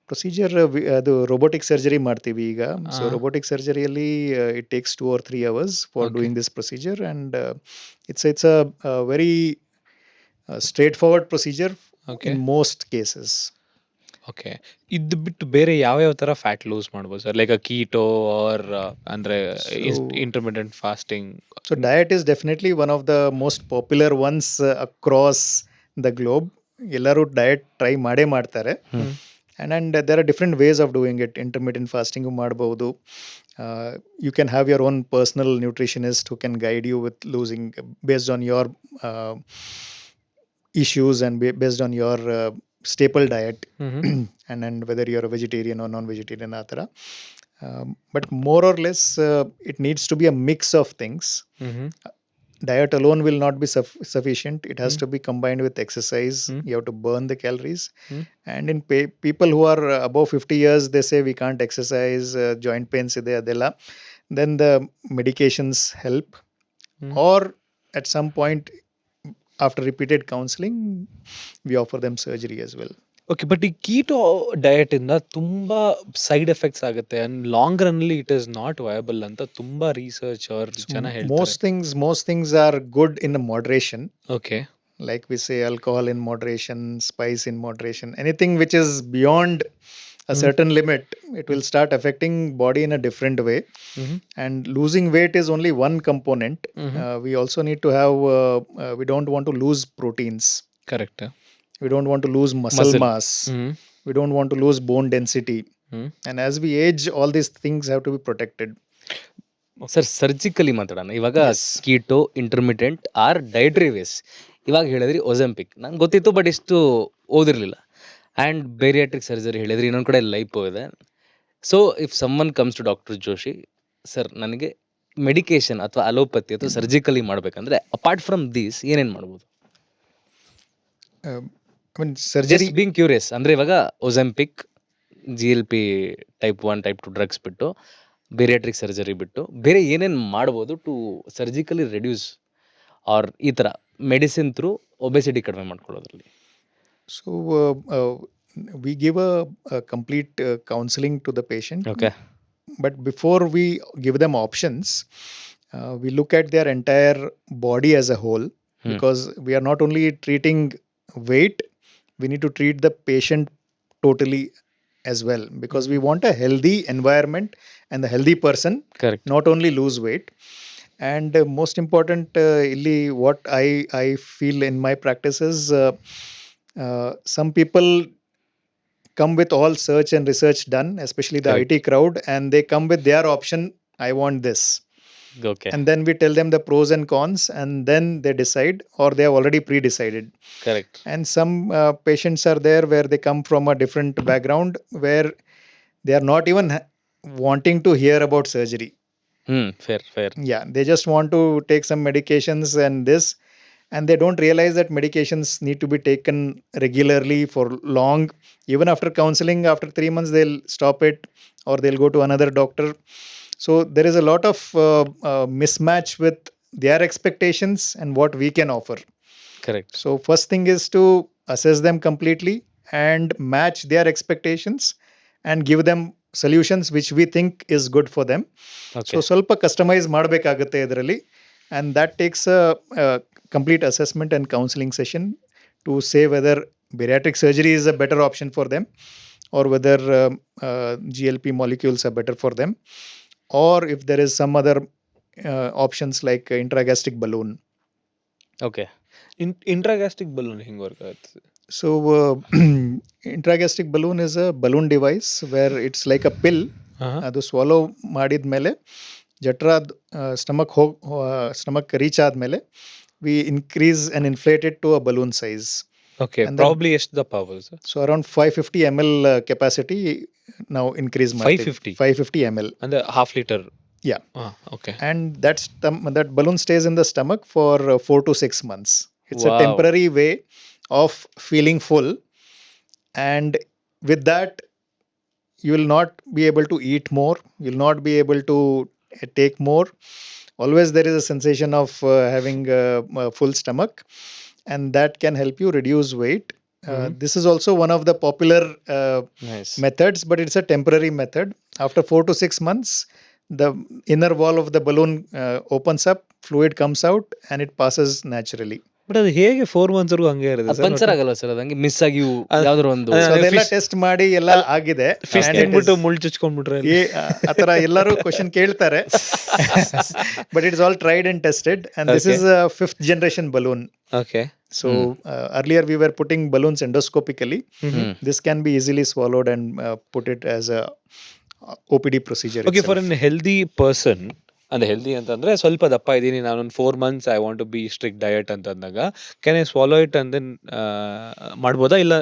Procedure ಅದು robotic surgery ಮಾಡ್ತೀವಿ ಈಗ. So robotic surgeryಯಲ್ಲಿ it takes 2 or 3 hours for doing this procedure, and it's a very straightforward procedure in most cases. Okay. ಇದು ಬಿಟ್ಟು ಬೇರೆ ಯಾವ ಥರ ಫ್ಯಾಟ್ ಲೂಸ್ ಮಾಡ್ಬೋದು ಸರ್? ಲೈಕ್ ಕೀಟೋ ಆರ್ ಅಂದರೆ intermittent fasting? So diet is definitely one of the most popular ones across the globe. ಎಲ್ಲರೂ diet try ಮಾಡೇ ಮಾಡ್ತಾರೆ. And there are different ways of doing it. Intermittent fasting ಮಾಡ್ಬೋದು. You can have your own personal nutritionist who can guide you with losing based on your issues and based on your staple diet, and whether you're a vegetarian or non-vegetarian ಆ ಥರ. But more or less it needs to be a mix of things. Diet alone will not be sufficient. It has to be combined with exercise. You have to burn the calories. And in people who are above 50 years, they say we can't exercise, joint pains ide adella. Then the medications help. Or at some point, after repeated counseling, we offer them surgery as well. Okay. But ಈ keto diet ಇಂದ ತುಂಬಾ side effects ಆಗುತ್ತೆ and long run ಅಲ್ಲಿ it is not viable ಅಂತ ತುಂಬಾ research ಅವ್ರ ಜನ ಹೇಳ್ತಾರೆ. Most things are good in a moderation. Okay. Like we say, alcohol in moderation, spice in moderation. Anything which is beyond a certain limit, it will start affecting body in a different way. And losing weight is only one component. We also need to have, we don't want to lose proteins. Correct. We don't want to lose muscle mass. We don't want to lose bone density. And as we age, all these things have to be protected. Sir surgically ಮಾತಾಡೋಣ. ಇವಾಗ keto, intermittent or dietary ways ಇವಾಗ ಹೇಳಿದ್ರಿ ಒಜೆಂಪಿಕ್ ನಂಗೆ ಗೊತ್ತಿತ್ತು, but ಇಷ್ಟು ಓದಿರಲಿಲ್ಲ. And bariatric surgery ಹೇಳಿದ್ರಿ, ಇನ್ನೊಂದು ಕಡೆ ಲೈಪೋ ಇದೆ. So if someone comes to doctor Joshi, sir ನನಗೆ ಮೆಡಿಕೇಶನ್ ಅಥವಾ ಅಲೋಪತಿ ಅಥವಾ ಸರ್ಜಿಕಲಿ ಮಾಡಬೇಕಂದ್ರೆ ಅಪಾರ್ಟ್ ಫ್ರಮ್ ದೀಸ್ ಏನೇನು ಮಾಡ್ಬೋದು? I mean, surgery. Just being curious. ಅಂದರೆ ಇವಾಗ Ozempic, GLP type 1 type 2 drugs ಬಿಟ್ಟು, ಬೇರಿಯಾಟ್ರಿಕ್ ಸರ್ಜರಿ ಬಿಟ್ಟು ಬೇರೆ ಏನೇನು ಮಾಡ್ಬೋದು ಟು ಸರ್ಜಿಕಲಿ ರೆಡ್ಯೂಸ್ ಆರ್ ಈ ಥರ ಮೆಡಿಸಿನ್ ಥ್ರೂ ಒಬೆಸಿಟಿ ಕಡಿಮೆ ಮಾಡ್ಕೊಳ್ಳೋದ್ರಲ್ಲಿ? So we give a complete counseling to the patient. Okay. But before we give them options, we look at their entire body as a whole, because we are not only treating weight, we need to treat the patient totally as well, because we want a healthy environment and the healthy person. Correct. Not only lose weight. And most important, illi what I feel in my practice is, some people come with all search and research done, especially the Correct. IT crowd, and they come with their option, I want this. Okay. And then we tell them the pros and cons, and then they decide, or they have already pre-decided. Correct. And some patients are there where they come from a different background, where they are not even wanting to hear about surgery. Fair. Yeah, they just want to take some medications and this, and they don't realize that medications need to be taken regularly for long. Even after counseling, after 3 months, they'll stop it, or they'll go to another doctor. So there is a lot of mismatch with their expectations and what we can offer. Correct. So first thing is to assess them completely and match their expectations and give them solutions which we think is good for them. Okay. So ಸ್ವಲ್ಪ customise ಮಾಡಬೇಕಾಗುತ್ತೆ ಇದರಲ್ಲಿ, and that takes a complete assessment and counseling session to say whether bariatric surgery is a better option for them, or whether GLP molecules are better for them, or if there is some other options like intragastric balloon. Okay. Intragastric balloon ಹೆಂಗ್ work ಆಗುತ್ತೆ? So, intragastric balloon is a balloon device where it's like a pill. ಅದು swallow ಮಾಡಿದ್ಮೇಲೆ ಜಠರಾದ stomach reach ಆದಮೇಲೆ we increase and inflated to a balloon size. Okay, probably ಎಷ್ಟು ದಪ್ಪ ಆಗೋದು sir? So around 550 ml capacity ನಾವು increase ಮಾಡ್ತೀವಿ. 550 ml ಅಂದ್ರೆ half litre. Yeah. Okay. And that balloon stays in the stomach for 4 to 6 months. It's a Wow. temporary way of feeling full, and with that you will not be able to eat more, you will not be able to take more. Always there is a sensation of having a full stomach, and that can help you reduce weight. This is also one of the popular nice. methods, but it's a temporary method. After 4 to 6 months, the inner wall of the balloon opens up, fluid comes out, and it passes naturally. But ಅದು ಹೇಗೆ 4 months ವರೆಗೂ ಹಂಗೆ ಇರುತ್ತೆ ಅದು puncture ಆಗಲ್ಲ sir? ಅದಂಗೆ miss ಆಗಿ ಯಾವ್ದಾದ್ರು ಒಂದು So ಅದೆಲ್ಲ fish- ಟೆಸ್ಟ್ ಮಾಡಿ ಎಲ್ಲ ಆಗಿದೆ. ಫಿಶ್ And it ತಿನ್ಬಿಟ್ಟು is- ಮುಳ್ಳು ಚುಚ್ಕೊಂಡ್ಬಿಟ್ರೆ ಆ ತರ ಎಲ್ಲರೂ ಕ್ವಶನ್ ಕೇಳ್ತಾರೆ, but it's all tried and tested, and this Okay. is a 5th generation balloon. Okay. So earlier we were putting balloons endoscopically. This can be easily swallowed and put it as a OPD procedure. Okay, for itself. An healthy person, ಅಂದ್ರೆ healthy ಅಂತಂದ್ರೆ ಸ್ವಲ್ಪ ದಪ್ಪ ಇದ್ದೀನಿ, ನಾನೊಂದು 4 months I want to be strict diet ಅಂತ ಅಂದಾಗ can I swallow it and then ಮಾಡ್ಬೋದಾ, ಇಲ್ಲ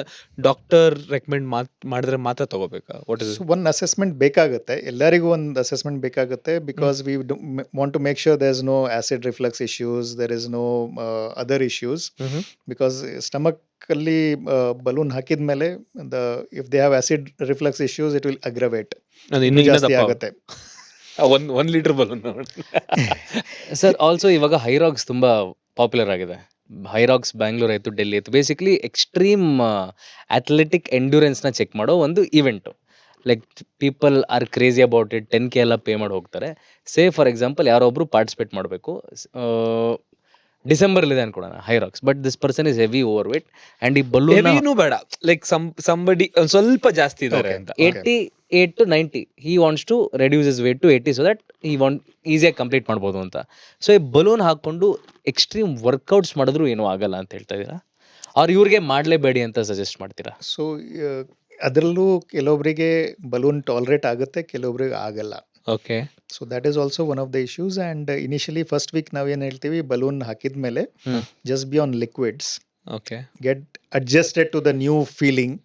ಡಾಕ್ಟರ್ ರೆಕಮೆಂಡ್ ಮಾಡಿದ್ರೆ ಮಾತ್ರ ತಗೋಬೇಕಾ? What is So one assessment ಬೇಕಾಗುತ್ತೆ, ಎಲ್ಲರಿಗೂ ಒಂದು ಅಸೆಸ್ಮೆಂಟ್ ಬೇಕಾಗುತ್ತೆ, because we want to make sure there's no acid reflux issues, there is no other issues, because stomach ಅಲ್ಲಿ ಬಲೂನ್ ಹಾಕಿದ್ಮೇಲೆ if they have acid reflux issues, it will aggravate, ಇನ್ನೂ ಜಾಸ್ತಿ ಆಗುತ್ತೆ. 1 litre balloon. Sir also ಇವಾಗ ಹೈರಾಕ್ಸ್ ತುಂಬಾ popular ಆಗಿದೆ. ಹೈರಾಕ್ಸ್ ಬ್ಯಾಂಗ್ಳೂರ್ ಆಯಿತು, ಡೆಲ್ಲಿ ಆಯಿತು. ಬೇಸಿಕ್ಲಿ ಎಕ್ಸ್ಟ್ರೀಮ್ ಅಥ್ಲೆಟಿಕ್ ಎಂಡ್ಯೂರೆನ್ಸ್ನ ಚೆಕ್ ಮಾಡೋ ಒಂದು event. Like people are crazy about it, 10K ಎಲ್ಲ ಪೇ ಮಾಡಿ ಹೋಗ್ತಾರೆ. ಸೇ ಫಾರ್ ಎಕ್ಸಾಂಪಲ್ ಯಾರೊಬ್ರು ಪಾರ್ಟಿಸಿಪೇಟ್ ಮಾಡಬೇಕು, ಡಿಸೆಂಬರ್ಲಿದೆ ಅನ್ಕೊಳೋಣ Hyrox, but this person is heavy over weight and ಈ ಬಲೂನ್ ಹೆವಿನೂ ಬೇಡ, ಲೈಕ್ ಸಂಬಡಿ ಸ್ವಲ್ಪ ಜಾಸ್ತಿ ಇದ್ದಾರೆ Okay. ಅಂತ. 88 to 90 he wants to reduce his weight to 80 so that he want ಈಸಿಯಾಗಿ ಕಂಪ್ಲೀಟ್ ಮಾಡ್ಬೋದು ಅಂತ. ಸೊ ಈ ಬಲೂನ್ ಹಾಕ್ಕೊಂಡು ಎಕ್ಸ್ಟ್ರೀಮ್ ವರ್ಕೌಟ್ಸ್ ಮಾಡಿದ್ರು ಏನೂ ಆಗಲ್ಲ ಅಂತ ಹೇಳ್ತಾ ಇದ್ದೀರಾ, ಅವ್ರು ಇವ್ರಿಗೆ ಮಾಡಲೇಬೇಡಿ ಅಂತ ಸಜೆಸ್ಟ್ ಮಾಡ್ತೀರಾ? ಸೊ ಅದರಲ್ಲೂ ಕೆಲವೊಬ್ಬರಿಗೆ ಬಲೂನ್ ಟಾಲರೇಟ್ ಆಗುತ್ತೆ, ಕೆಲವೊಬ್ಬರಿಗೆ ಆಗಲ್ಲ. Okay. So that is also one of the issues. And initially first week ನಾವೇನು ಹೇಳ್ತೀವಿ, ಬಲೂನ್ ಹಾಕಿದ್ಮೇಲೆ just be on liquids, okay. Get adjusted to the new feeling,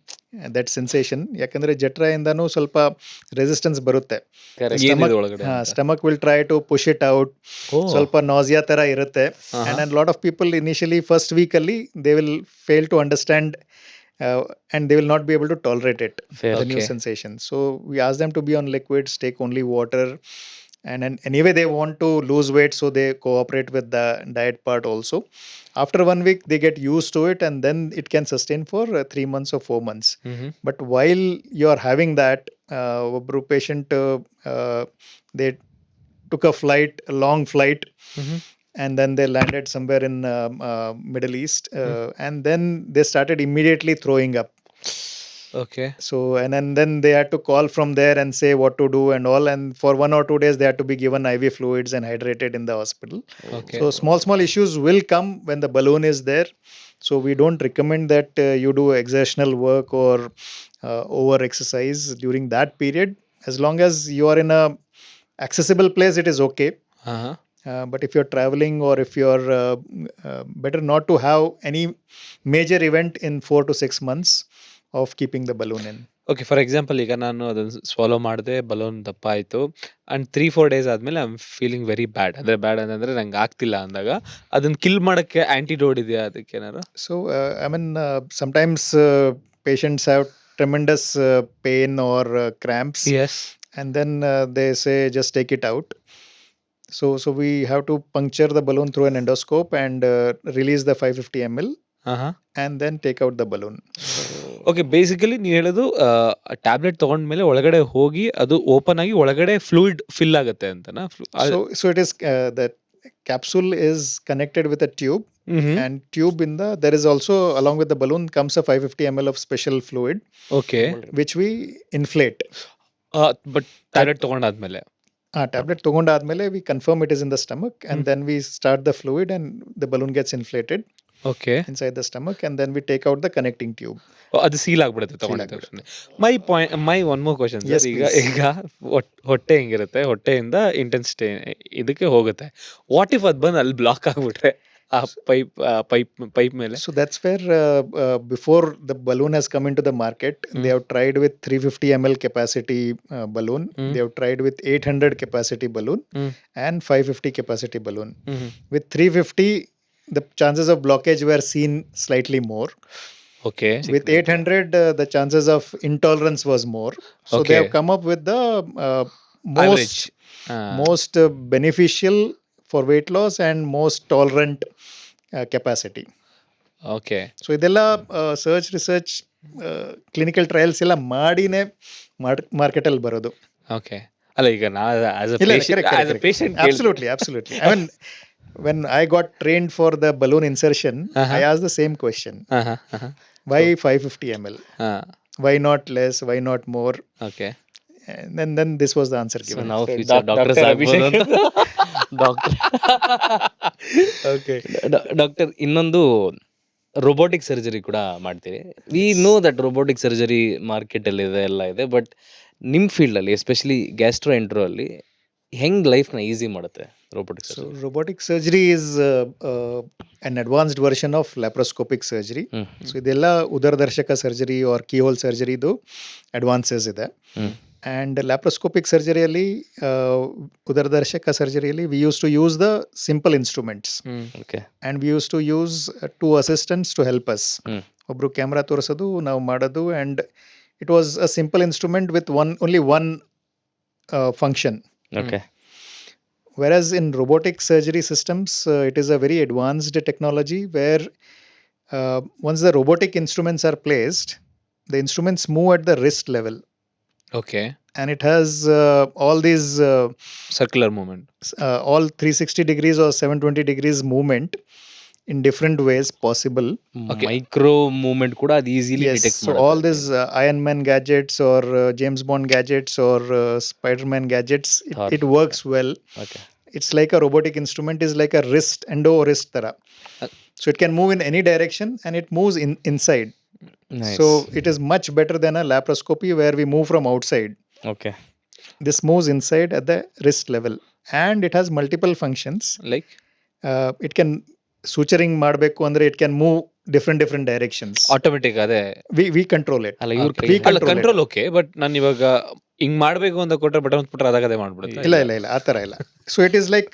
that sensation. ಯಾಕಂದ್ರೆ ಜಠರದಿಂದನೂ ಸ್ವಲ್ಪ ರೆಸಿಸ್ಟೆನ್ಸ್ ಬರುತ್ತೆ. ಏನಿದೆ ಒಳಗಡೆ? Stomach will try to push it out, ಸ್ವಲ್ಪ ನಾಸಿಯಾ ತರ ಇರುತ್ತೆ. And lot of people initially first week ಅಲ್ಲಿ they will fail to understand and they will not be able to tolerate it, the new Okay. sensation. So we ask them to be on liquids, take only water, and anyway they want to lose weight, so they cooperate with the diet part also. After 1 week they get used to it, and then it can sustain for 3 months or 4 months. But while you are having that, ಒಬ್ರು patient they took a long flight, and then they landed somewhere in Middle East, and then they started immediately throwing up. Okay. So and then they had to call from there and say what to do and all, and for 1 or 2 days they had to be given IV fluids and hydrated in the hospital. Okay. So small issues will come when the balloon is there. So we don't recommend that you do exertional work or over exercise during that period. As long as you are in a accessible place, it is okay. But if you're traveling, or if you're better not to have any major event in 4 to 6 months of keeping the balloon in. Okay, for example ಈಗ ನಾನು ಅದನ್ನು swallow ಮಾಡಿದೆ, balloon ದಪ್ಪ ಆಯಿತು, and 3-4 days ಆದಮೇಲೆ I am feeling very bad. ಅಂದರೆ ಬ್ಯಾಡ್ ಅಂತಂದರೆ ನಂಗೆ ಆಗ್ತಿಲ್ಲ ಅಂದಾಗ ಅದನ್ನು ಕಿಲ್ ಮಾಡೋಕ್ಕೆ ಆ್ಯಂಟಿಡೋಟ್ ಇದೆಯಾ ಅದಕ್ಕೇನಾರು? So I mean sometimes patients have tremendous pain or cramps, yes. and then they say just take it out. So we have to puncture the balloon through an endoscope and release the 550 ml, and then take out the balloon. Okay, basically ನೀವು ಹೇಳೋದು tablet ತೊಗೊಂಡ್ಮೇಲೆ ಒಳಗಡೆ ಹೋಗಿ ಅದು open ಆಗಿ ಒಳಗಡೆ fluid fill ಆಗುತ್ತೆ ಅಂತನಾ? So it is that capsule is connected with a tube, Mhm. and tube in the there is also along with the balloon comes a 550 ml of special fluid Okay. which we inflate. But tablet ತಗೊಂಡಾದ್ಮೇಲೆ. Tablet ತಗೊಂಡಾದ್ಮೇಲೆ we confirm it is in the stomach, and then we start the fluid and the balloon gets inflated okay. inside the stomach, and then we take out the connecting tube. ಅದು seal ಆಗ್ಬಿಡುತ್ತೆ ತಗೊಂಡಿದ ತಕ್ಷಣ. My one more question Yes, sir. please. ಈಗ ಹೊಟ್ಟೆ ಹೆಂಗಿರುತ್ತೆ, ಹೊಟ್ಟೆಯಿಂದ intensity ಇದಕ್ಕೆ ಹೋಗುತ್ತೆ. What if ಅದು ಬಂದು ಅಲ್ಲಿ ಬ್ಲಾಕ್ ಆಗ್ಬಿಟ್ರೆ ಆ ಪೈಪ್ ಮೇಲೆ? So that's where before the balloon has come into the market, they have tried with 350 ml capacity balloon. They have tried with 800 capacity balloon and 550 capacity balloon. With 350, the chances of blockage were seen slightly more. Okay. With 800, the chances of intolerance was more. So they have Okay. come up with the Average. most beneficial for weight loss and most tolerant capacity. Okay. So ಇದೆಲ್ಲ search research clinical trials ಎಲ್ಲ ಮಾಡಿನೇ ಮಾರ್ಕೆಟಲ್ಲಿ ಬರೋದು. Okay. ಅಲ್ಲ ಈಗ ನಾ as a ಇಲ್ಲ, patient absolutely. I mean, when I got trained for the balloon insertion, I asked the same question. Why 550 ml? Why not less? Why not more? Okay. And then this was the answer so given. ನಾವು So, future doctors Dr. ಆಗ್ಬೋದು ಅಂತ. Doctor okay. Doctor ಇನ್ನೊಂದು robotic surgery ಕೂಡ ಮಾಡ್ತೀರಿ. We know that robotic surgery ಮಾರ್ಕೆಟಲ್ಲಿ ಇದೆ, ಎಲ್ಲ ಇದೆ. ಬಟ್ ನಿಮ್ಮ ಫೀಲ್ಡಲ್ಲಿ ಎಸ್ಪೆಷಲಿ ಗ್ಯಾಸ್ಟ್ರೋ ಎಂಟ್ರೋ ಅಲ್ಲಿ ಹೆಂಗ್ ಲೈಫ್ನ ಈಸಿ ಮಾಡುತ್ತೆ robotic So surgery? robotic surgery is an advanced version of laparoscopic surgery. So ಇದೆಲ್ಲ ಉದರದರ್ಶಕ ಸರ್ಜರಿ ಆರ್ ಕೀಹೋಲ್ ಸರ್ಜರಿದು ಅಡ್ವಾನ್ಸಸ್ ಇದೆ. ಆ್ಯಂಡ್ ಲ್ಯಾಪ್ರೋಸ್ಕೋಪಿಕ್ ಸರ್ಜರಿಯಲ್ಲಿ ಉದರದರ್ಶಕ ಸರ್ಜರಿಯಲ್ಲಿ we use to use the simple instruments, okay. And we use to use 2 assistants to help us. ಒಬ್ರು camera ತೋರಿಸೋದು, ನಾವು ಮಾಡೋದು, and it was a simple instrument with only one function. Okay. Whereas in robotic surgery systems, it is a very advanced technology where once the robotic instruments are placed, the instruments move at the wrist level, okay. and it has all these circular movement. all 360 degrees or 720 degrees movement in different ways possible. Okay. Micro movement ಕೂಡ ಅದು easily Yes, detect so all these Iron Man gadgets or James Bond gadgets or Spider-Man gadgets, Thor. it works well. Okay. It's like a robotic instrument is like a wrist, endo wrist tara. So it can move in any direction and it moves inside. So it is much better than a laparoscopy where we move from outside. Okay. This moves inside at the wrist level, and it has multiple functions. Like It can suturing ಮಾಡಬೇಕು ಅಂದ್ರೆ it can move different directions. Automatic ಅದೇ. We control it. ಅಲ್ಲ ಇವ್ರ We ಅಲ್ಲ control it. Control okay. But ನಾನು ಇವಾಗ ಹಿಂಗ್ ಮಾಡ್ಬೇಕು ಅಂತ ಕೊಟ್ರೆ ಬಟನ್ ಬಿಟ್ರೆ ಅದಾಗ ಅದೇ ಮಾಡ್ಬಿಡುತ್ತೆ. ಇಲ್ಲ ಆ ಥರ ಇಲ್ಲ. ಸೊ ಇಟ್ ಈಸ್ ಲೈಕ್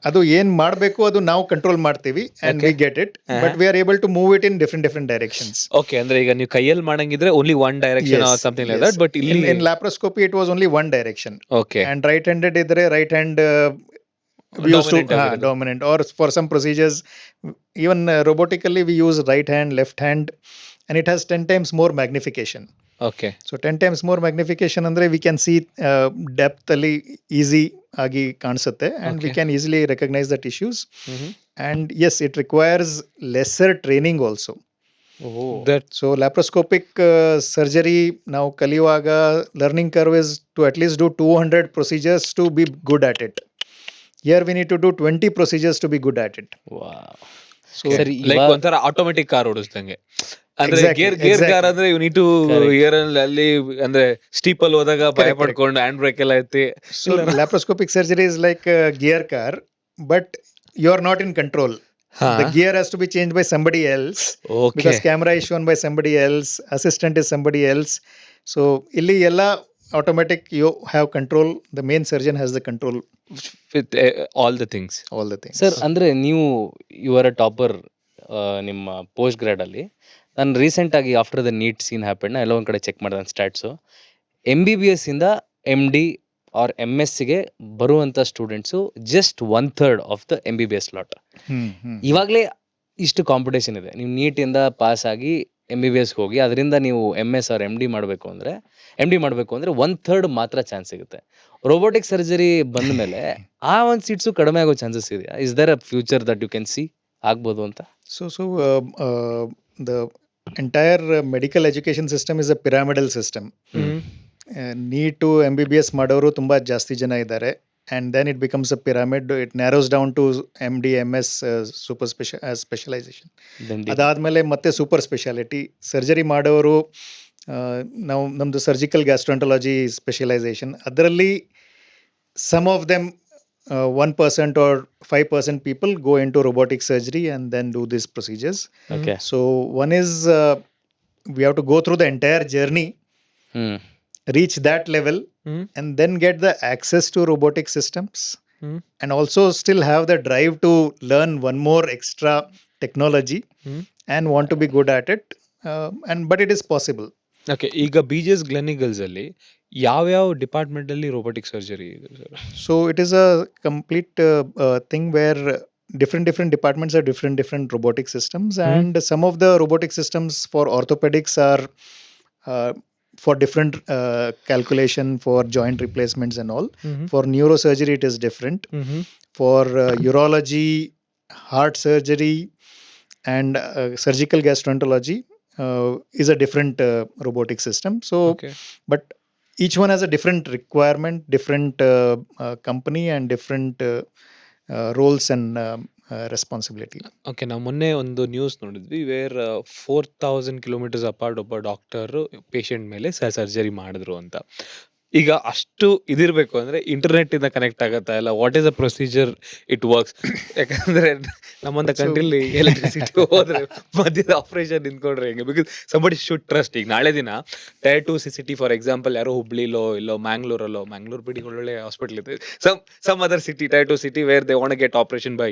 ಅದು ಏನ್ ಮಾಡಬೇಕು ಅದು ನಾವು ಕಂಟ್ರೋಲ್ ಮಾಡ್ತೀವಿ and we get it, but we are able to move it in different directions. Okay. ಅಂದ್ರೆ ಈಗ ನೀವು ಕೈಯಲ್ಲಿ ಮಾಡಂಗಿದ್ರೆ only one direction or something like that. But ಇಲ್ಲಿ in laparoscopy it was only one direction, okay. and right handed ಇದ್ರೆ right hand we used to Dominant ಆಗಿರೋದು. dominant, or for some procedures even robotically we use right hand, left hand, and it has 10 times more magnification. Okay. So 10 times more magnification ಅಂದ್ರೆ we can see depth ಅಲ್ಲಿ easy ಆಗಿ ಕಾಣಿಸುತ್ತೆ, and we Okay. can easily recognize the tissues. And yes, it requires lesser training also. That So laparoscopic surgery ನಾವು ಕಲಿಯುವಾಗ learning curve is to at least do 200 procedures to be good at it. Here we need to do 20 procedures to be good at it. So ಸರಿ, like ಇವಾಗ ಒಂಥರ automatic car ಓಡಿಸ್ದಂಗೆ. ಅಂದ್ರೆ Exactly, gear car exactly. ಅಂದ್ರೆ you need to year ಅಲ್ಲಿ ಅಂದ್ರೆ steep ಅಲ್ಲಿ ಹೋದಾಗ ಭಯ Correct. ಪಡ್ಕೊಂಡು ಹ್ಯಾಂಡ್ ಬ್ರೇಕ್ ಎಲ್ಲ ಎತ್ತಿ. So laparoscopic surgery is like a gear car, but you are not in control. The gear has to be changed by somebody else, okay. because camera is shown by somebody else, assistant is somebody else. So ಇಲ್ಲಿ ಎಲ್ಲ automatic, you have control, the main surgeon has the control, with all the things. all the things. Sir ಅಂದ್ರೆ ನೀವು you are a topper ನಿಮ್ಮ post grad ಅಲ್ಲಿ. ನಾನು recent ಆಗಿ after the NEET scene happen ಎಲ್ಲ ಒಂದ್ ಕಡೆ ಚೆಕ್ ಮಾಡಿದೆ ನನ್ನ ಸ್ಟಾಟ್ಸು. MBBS ಇಂದ MD ಆರ್ MS ಗೆ ಬರುವಂತ students just 1/3 of the MBBS lot. ಇವಾಗಲೇ ಇಷ್ಟು ಕಾಂಪಿಟೇಷನ್ ಇದೆ. ನೀವು ನೀಟಿಂದ ಪಾಸ್ ಆಗಿ MBBS ಹೋಗಿ ಅದರಿಂದ ನೀವು MS ಆರ್ MD ಮಾಡಬೇಕು ಅಂದರೆ 1/3 ಮಾತ್ರ ಚಾನ್ಸ್ ಸಿಗುತ್ತೆ. ರೋಬೋಟಿಕ್ ಸರ್ಜರಿ ಬಂದಮೇಲೆ ಆ ಒಂದು ಸೀಟ್ಸು ಕಡಿಮೆ ಆಗೋ ಚಾನ್ಸಸ್ ಇದೆಯಾ? Is there a future that you can see ಆಗ್ಬೋದು ಅಂತ? So the entire medical education system is a pyramidal system. Need to MBBS ಮಾಡೋರು ತುಂಬ ಜಾಸ್ತಿ ಜನ ಇದ್ದಾರೆ. And then it becomes a pyramid. It narrows down to MD, MS, super specialization. ಅದಾದಮೇಲೆ ಮತ್ತೆ super speciality surgery ಮಾಡೋರು. ನಾವು ನಮ್ಮದು ಸರ್ಜಿಕಲ್ ಗ್ಯಾಸ್ಟ್ರಾಂಟಾಲಜಿ ಸ್ಪೆಷಲೈಸೇಷನ್, ಅದರಲ್ಲಿ some of them 1% or 5% people go into robotic surgery and then do these procedures. Okay. So one is we have to go through the entire journey, reach that level, and then get the access to robotic systems, and also still have the drive to learn one more extra technology and want to be good at it. But it is possible. Okay, ಈಗ BGS Gleneagles ಅಲ್ಲಿ ಯಾವ್ಯಾವ department ಅಲ್ಲಿ robotic surgery ಇದೆ sir? So it is a complete thing where different departments are different robotic systems, and some of the robotic systems for orthopedics are for different calculation for joint replacements and all. For neurosurgery it is different. For urology, heart surgery, and surgical gastroenterology is a different robotic system. So Okay. but each one has a different requirement, different company, and different roles and responsibility. Okay, ನಾವು ಮೊನ್ನೆ ಒಂದು news ನೋಡಿದ್ವಿ wear 4000 kilometres apart ಒಬ್ಬ doctor patient ಮೇಲೆ surgery ಮಾಡಿದ್ರು ಅಂತ. ಈಗ ಅಷ್ಟು ಇದಿರಬೇಕು ಅಂದರೆ ಇಂಟರ್ನೆಟ್ ಇಂದ ಕನೆಕ್ಟ್ ಆಗುತ್ತಾ ಇಲ್ಲ, what is the procedure it works? ಯಾಕಂದ್ರೆ ನಮ್ಮಂತ ಕಂಟ್ರಿಲಿ ಎಲೆಕ್ಟ್ರಿಸಿಟಿ ಹೋದ್ರೆ ಮಧ್ಯದ ಆಪರೇಷನ್ ನಿಂತ್ಕೊಂಡ್ರೆ ಹೆಂಗೆ? Because somebody should trust. ಈಗ ನಾಳೆ ದಿನ Tier 2 ಸಿಟಿ ಫಾರ್ ಎಕ್ಸಾಂಪಲ್ ಯಾರೋ ಹುಬ್ಳಿಲೋ ಇಲ್ಲೋ ಮ್ಯಾಂಗ್ಳೂರ್ ಬಿಡಿ ಒಳ್ಳೊಳ್ಳೆ ಹಾಸ್ಪಿಟಲ್ ಇದೆ, some other city Tier 2 city where they want get operation by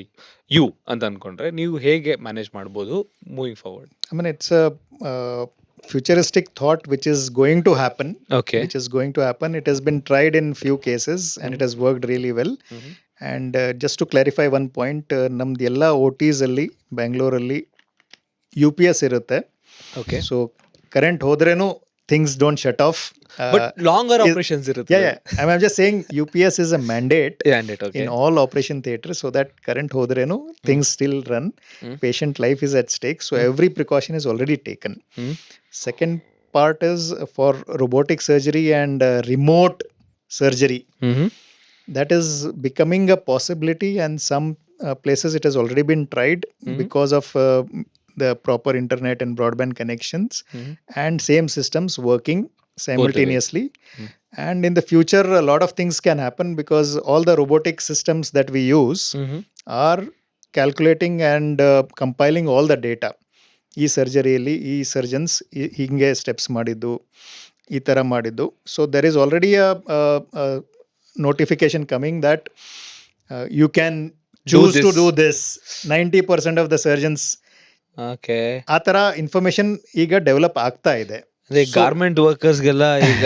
you ಅಂತ ಅನ್ಕೊಂಡ್ರೆ ನೀವು ಹೇಗೆ ಮ್ಯಾನೇಜ್ ಮಾಡ್ಬೋದು moving forward? I mean, it's a futuristic thought which is going to happen. Okay. It has been tried in few cases and it has worked really well. And just to clarify one point, ನಮ್ದು ಎಲ್ಲ OTs ಅಲ್ಲಿ ಬ್ಯಾಂಗ್ಳೂರಲ್ಲಿ UPS ಇರುತ್ತೆ. Okay. So current ಹೋದ್ರೇನು things don't shut off. But longer operations ಇರುತ್ತೆ. Yeah. I'm just saying UPS is a mandate okay. in all operation theatres, so that current hodrenu things still run. Patient life is at stake, so every precaution is already taken. Second part is for robotic surgery and remote surgery. That is becoming a possibility, and some places it has already been tried because of the proper internet and broadband connections, and same systems working simultaneously. And in the future a lot of things can happen because all the robotic systems that we use are calculating and compiling all the data. ಈ ಸರ್ಜರಿಯಲ್ಲಿ ಈ surgeons ಹಿಂಗೆ steps ಮಾಡಿದ್ದು, ಈ ಥರ ಮಾಡಿದ್ದು. So there is already a notification coming that you can choose to do this. 90% of the surgeons okay. ಆ ಥರ information ಈಗ ಡೆವಲಪ್ ಆಗ್ತಾ ಇದೆ. ಅದೇ ಗಾರ್ಮೆಂಟ್ ವರ್ಕರ್ಸ್ಗೆಲ್ಲ ಈಗ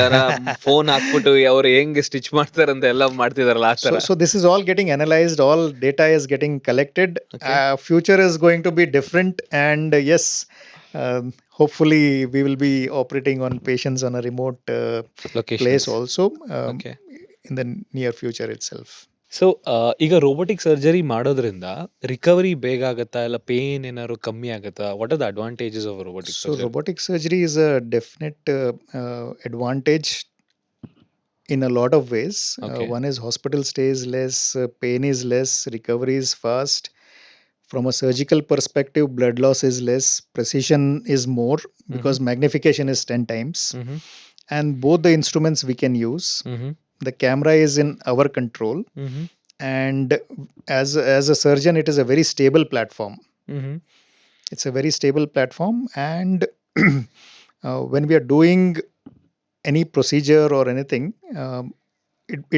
ಫೋನ್ ಹಾಕ್ಬಿಟ್ಟು ಅವ್ರು ಹೆಂಗೆ ಸ್ಟಿಚ್ ಮಾಡ್ತಾರಂತ ಎಲ್ಲ ಮಾಡ್ತಿದಾರಲ್ಲ ಆ ತರ. So this is all getting analyzed, all data is getting collected. Future is going to be different, and yes, hopefully we will be operating on patients on a remote location. place also Okay. in the near future itself. So ಈಗ robotic surgery ಮಾಡೋದ್ರಿಂದ recovery ಬೇಗ ಆಗತ್ತಾ ಇಲ್ಲ pain ಏನಾದ್ರು ಕಮ್ಮಿ ಆಗತ್ತಾ? What are the advantages of robotic So surgery? robotic surgery is a definite advantage in a lot of ways. Okay. One is hospital stays less, pain is less, recovery is fast. From a surgical perspective, blood loss is less, precision is more because magnification is 10 times. And both the instruments we can use. The camera is in our control, and as a surgeon it is a very stable platform. It's a very stable platform, and when we are doing any procedure or anything,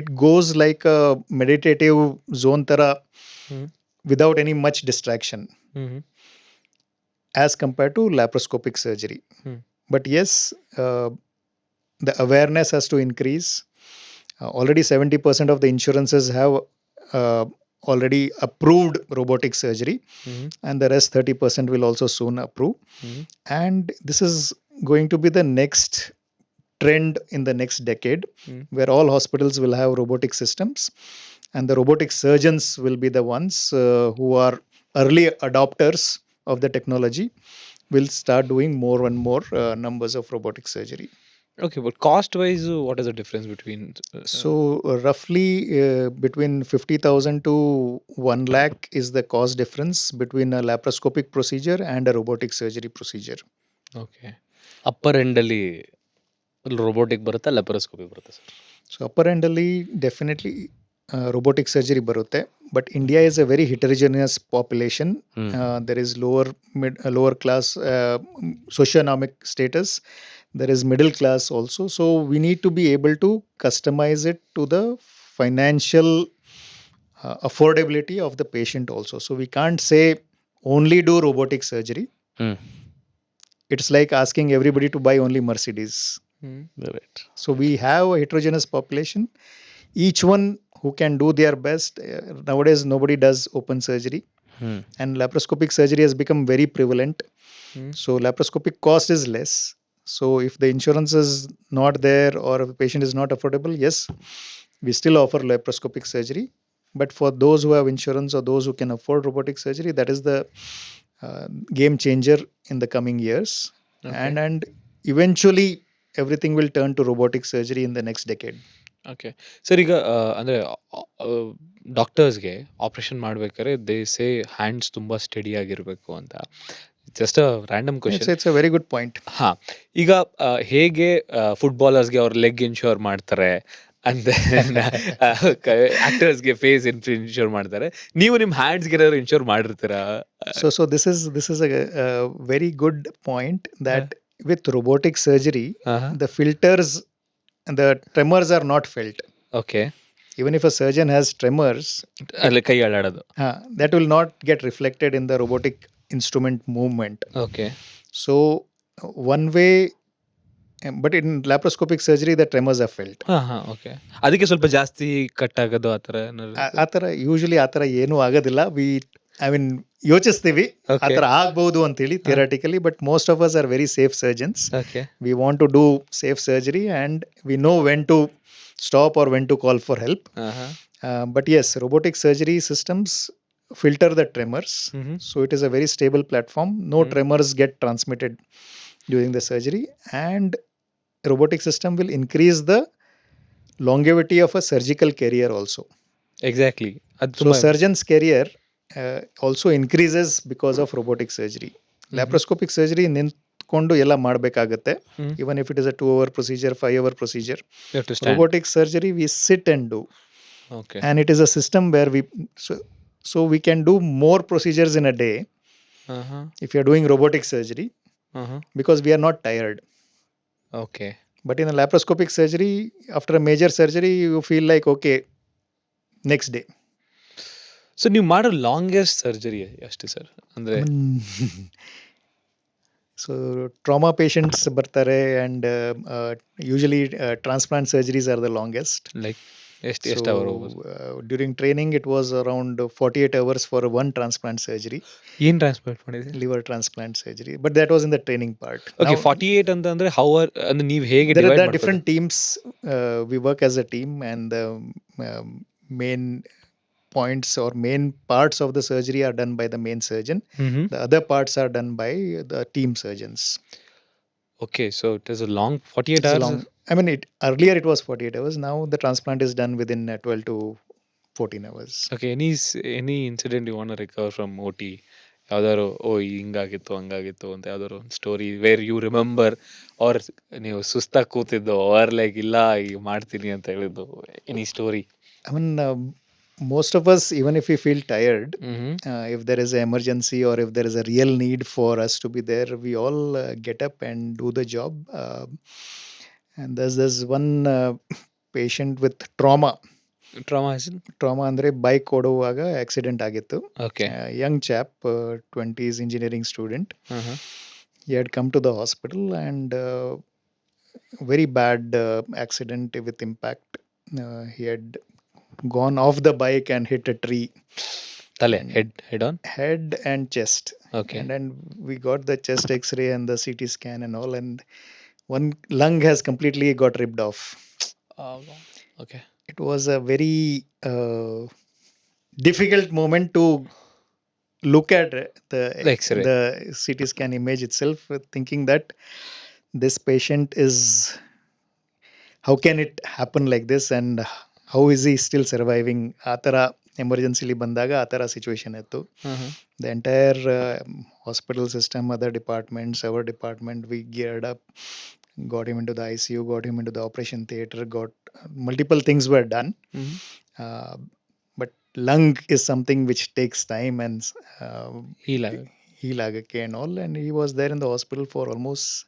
it goes like a meditative zone tara without any much distraction as compared to laparoscopic surgery. But yes, the awareness has to increase. Already 70% of the insurances have already approved robotic surgery, Mhm. and the rest 30% will also soon approve. Mhm. And this is going to be the next trend in the next decade, Mm. where all hospitals will have robotic systems, and the robotic surgeons will be the ones who are early adopters of the technology, will start doing more and more numbers of robotic surgery. Okay, but cost-wise, what is the difference between? So roughly between 50,000 to 1 lakh is the cost difference between a laparoscopic procedure and a robotic surgery procedure. Okay. Upper ಎಂಡಲ್ಲಿ robotic ಬರುತ್ತಾ laparoscopy ಬರುತ್ತಾ sir? So upper end ಅಲ್ಲಿ definitely robotic surgery ಬರುತ್ತೆ, but India is a very heterogeneous population. There is lower class socioeconomic status, there is middle class also, so we need to be able to customize it to the financial affordability of the patient also. So we can't say only do robotic surgery. Hmm. It's like asking everybody to buy only Mercedes. Mm. Right. So we have a heterogeneous population, each one who can do their best. Nowadays nobody does open surgery, hmm. and laparoscopic surgery has become very prevalent. Mm. So laparoscopic cost is less. So if the insurance is not there or if the patient is not affordable, yes, we still offer laparoscopic surgery. But for those who have insurance or those who can afford robotic surgery, that is the game changer in the coming years. Okay. And eventually everything will turn to robotic surgery in the next decade. Okay. Sir, ಈಗ ಅಂದರೆ ಡಾಕ್ಟರ್ಸ್ಗೆ operation ಮಾಡ್ಬೇಕಾದ್ರೆ they say hands ತುಂಬ study ಆಗಿರಬೇಕು ಅಂತ. Just a random question. It's a very good point. ಹಾಂ, ಈಗ ಹೇಗೆ ಫುಟ್ಬಾಲರ್ಸ್ಗೆ ಅವ್ರ ಲೆಗ್ ಇನ್ಶೂರ್ ಮಾಡ್ತಾರೆ ಅಂಡ್ ದೆನ್ ಆಕ್ಟರ್ಸ್ಗೆ ಫೇಸ್ ಇನ್ಶೂರ್ ಮಾಡ್ತಾರೆ, ನೀವು ನಿಮ್ಮ ಹ್ಯಾಂಡ್ಸ್ಗೆ ಏನಾದ್ರು insure ಮಾಡಿರ್ತೀರಾ? So this is a very good point, that with robotic surgery, the filters and the tremors are not felt. Okay. Even if a surgeon has tremors, ಅಲ್ಲಿ ಕೈ ಅಲ್ಲಾಡೋದು. that will not get reflected in the robotic instrument movement. Okay. So one way, but in laparoscopic surgery the tremors are felt. ಹಾಂ, okay. ಅದಕ್ಕೆ ಸ್ವಲ್ಪ ಜಾಸ್ತಿ cut ಆಗೋದು ಆ ಥರ ಏನಾದ್ರು? ಆ ಥರ ಯೂಶಲಿ ಆ ಥರ ಏನೂ ಆಗೋದಿಲ್ಲ. ಐ ಮೀನ್ ಯೋಚಿಸ್ತೀವಿ ಆ ಥರ ಆಗ್ಬೋದು ಅಂತೇಳಿ theoretically, but most of us are very safe surgeons. Okay. We want to do safe surgery and we know when to stop or when to call for help. But yes, robotic surgery systems filter the tremors. So it is a very stable platform. No tremors get transmitted during the surgery, and robotic system will increase the longevity of a surgical career also. Exactly. ಅದು So surgeon's career also increases because of robotic surgery. Laparoscopic surgery ನಿಂತ್ಕೊಂಡು ಎಲ್ಲ ಮಾಡಬೇಕಾಗತ್ತೆ. Even if it is a 2-hour procedure, 5-hour procedure. you have to stand. Robotic surgery we sit and do. Okay. And it is a system where so we can do more procedures in a day Uh-huh. if you are doing robotic surgery, Uh-huh. because we are not tired. Okay. But in a laparoscopic surgery, after a major surgery, you feel like, okay, next day. So ನೀವು ಮಾಡೋ longest surgery ಅಷ್ಟೇ sir? ಅಂದರೆ So trauma patients ಬರ್ತಾರೆ, and usually transplant surgeries are the longest. Like ಎಷ್ಟು hour ಹೋಗ್ಬೋದು? During training it was around 48 hours for one transplant surgery, ಏನು transplant ಮಾಡಿದ್ರಿ? liver transplant surgery, but that was in the training part. Okay. Now, 48 ಅಂದ್ರೆ how are, ಅಂದ್ರೆ ನೀವು ಹೇಗೆ there divide are ಮಾಡ್ತೀರಾ? different teams. We work as a team, and the main points or main parts of the surgery are done by the main surgeon. The other parts are done by the team surgeons. Okay. So it is a long 48 It's a hours. long, I mean, earlier it was 48 hours. Now the transplant is done within 12 to 14 hours. Okay. Any incident you want to recover from OT? ಯಾವ್ದಾದ್ರು ಹಿಂಗಾಗಿತ್ತು ಹಂಗಾಗಿತ್ತು ಅಂತ ಯಾವ್ದಾದ್ರು story where you remember, or ನೀವು ಸುಸ್ತಾಗಿ ಕೂತಿದ್ದು, are like ಇಲ್ಲ ಈಗ ಮಾಡ್ತೀನಿ ಅಂತ ಹೇಳಿದ್ದು, any story? I mean, most of us, even if we feel tired, if there is an emergency or if there is a real need for us to be there, we all get up and do the job. And there's one patient with trauma. Trauma ಅಂದರೆ bike ಓಡುವಾಗ accident ಆಗಿತ್ತು. Okay. Young chap, 20s engineering student. He had come to the hospital, and very bad accident with impact. He had gone off the bike and hit a tree, Tale, head on. head and chest. Okay. And then we got the chest X-ray and the CT scan and all, and one lung has completely got ripped off. Oh, okay. It was a very difficult moment to look at The X-ray. the CT scan image itself, thinking that this patient is, how can it happen like this, and how is he still surviving? Atara emergency bandaga atara situation ittu. Uh-huh. The entire hospital system, other departments, our department, we geared up, got him into the ICU, got him into the operation theater, got multiple things were done. Mhm. But lung is something which takes time and Heal. heal agake and all, and he was there in the hospital for almost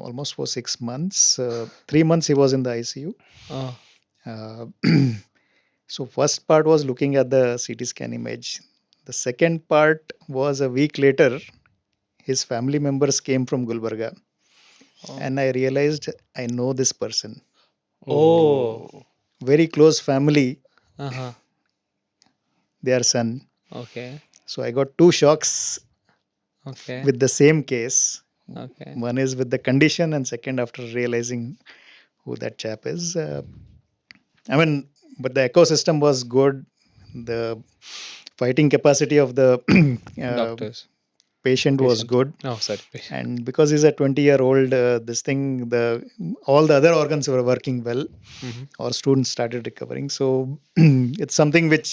almost for 6 months. 3 months he was in the ICU. Oh. So first part was looking at the CT scan image. The second part was a week later. His family members came from Gulbarga, Oh. and I realized I know this person. Oh. Very close family, Uh-huh. their son. Okay. So I got two shocks Okay. with the same case. Okay. One is with the condition, and second after realizing who that chap is. But the ecosystem was good. The fighting capacity of the Doctors. patient was Patient. good. Oh, sorry. Patient. And because he's a 20-year-old, all the other organs were working well. Mhm. Our students started recovering. So it's something which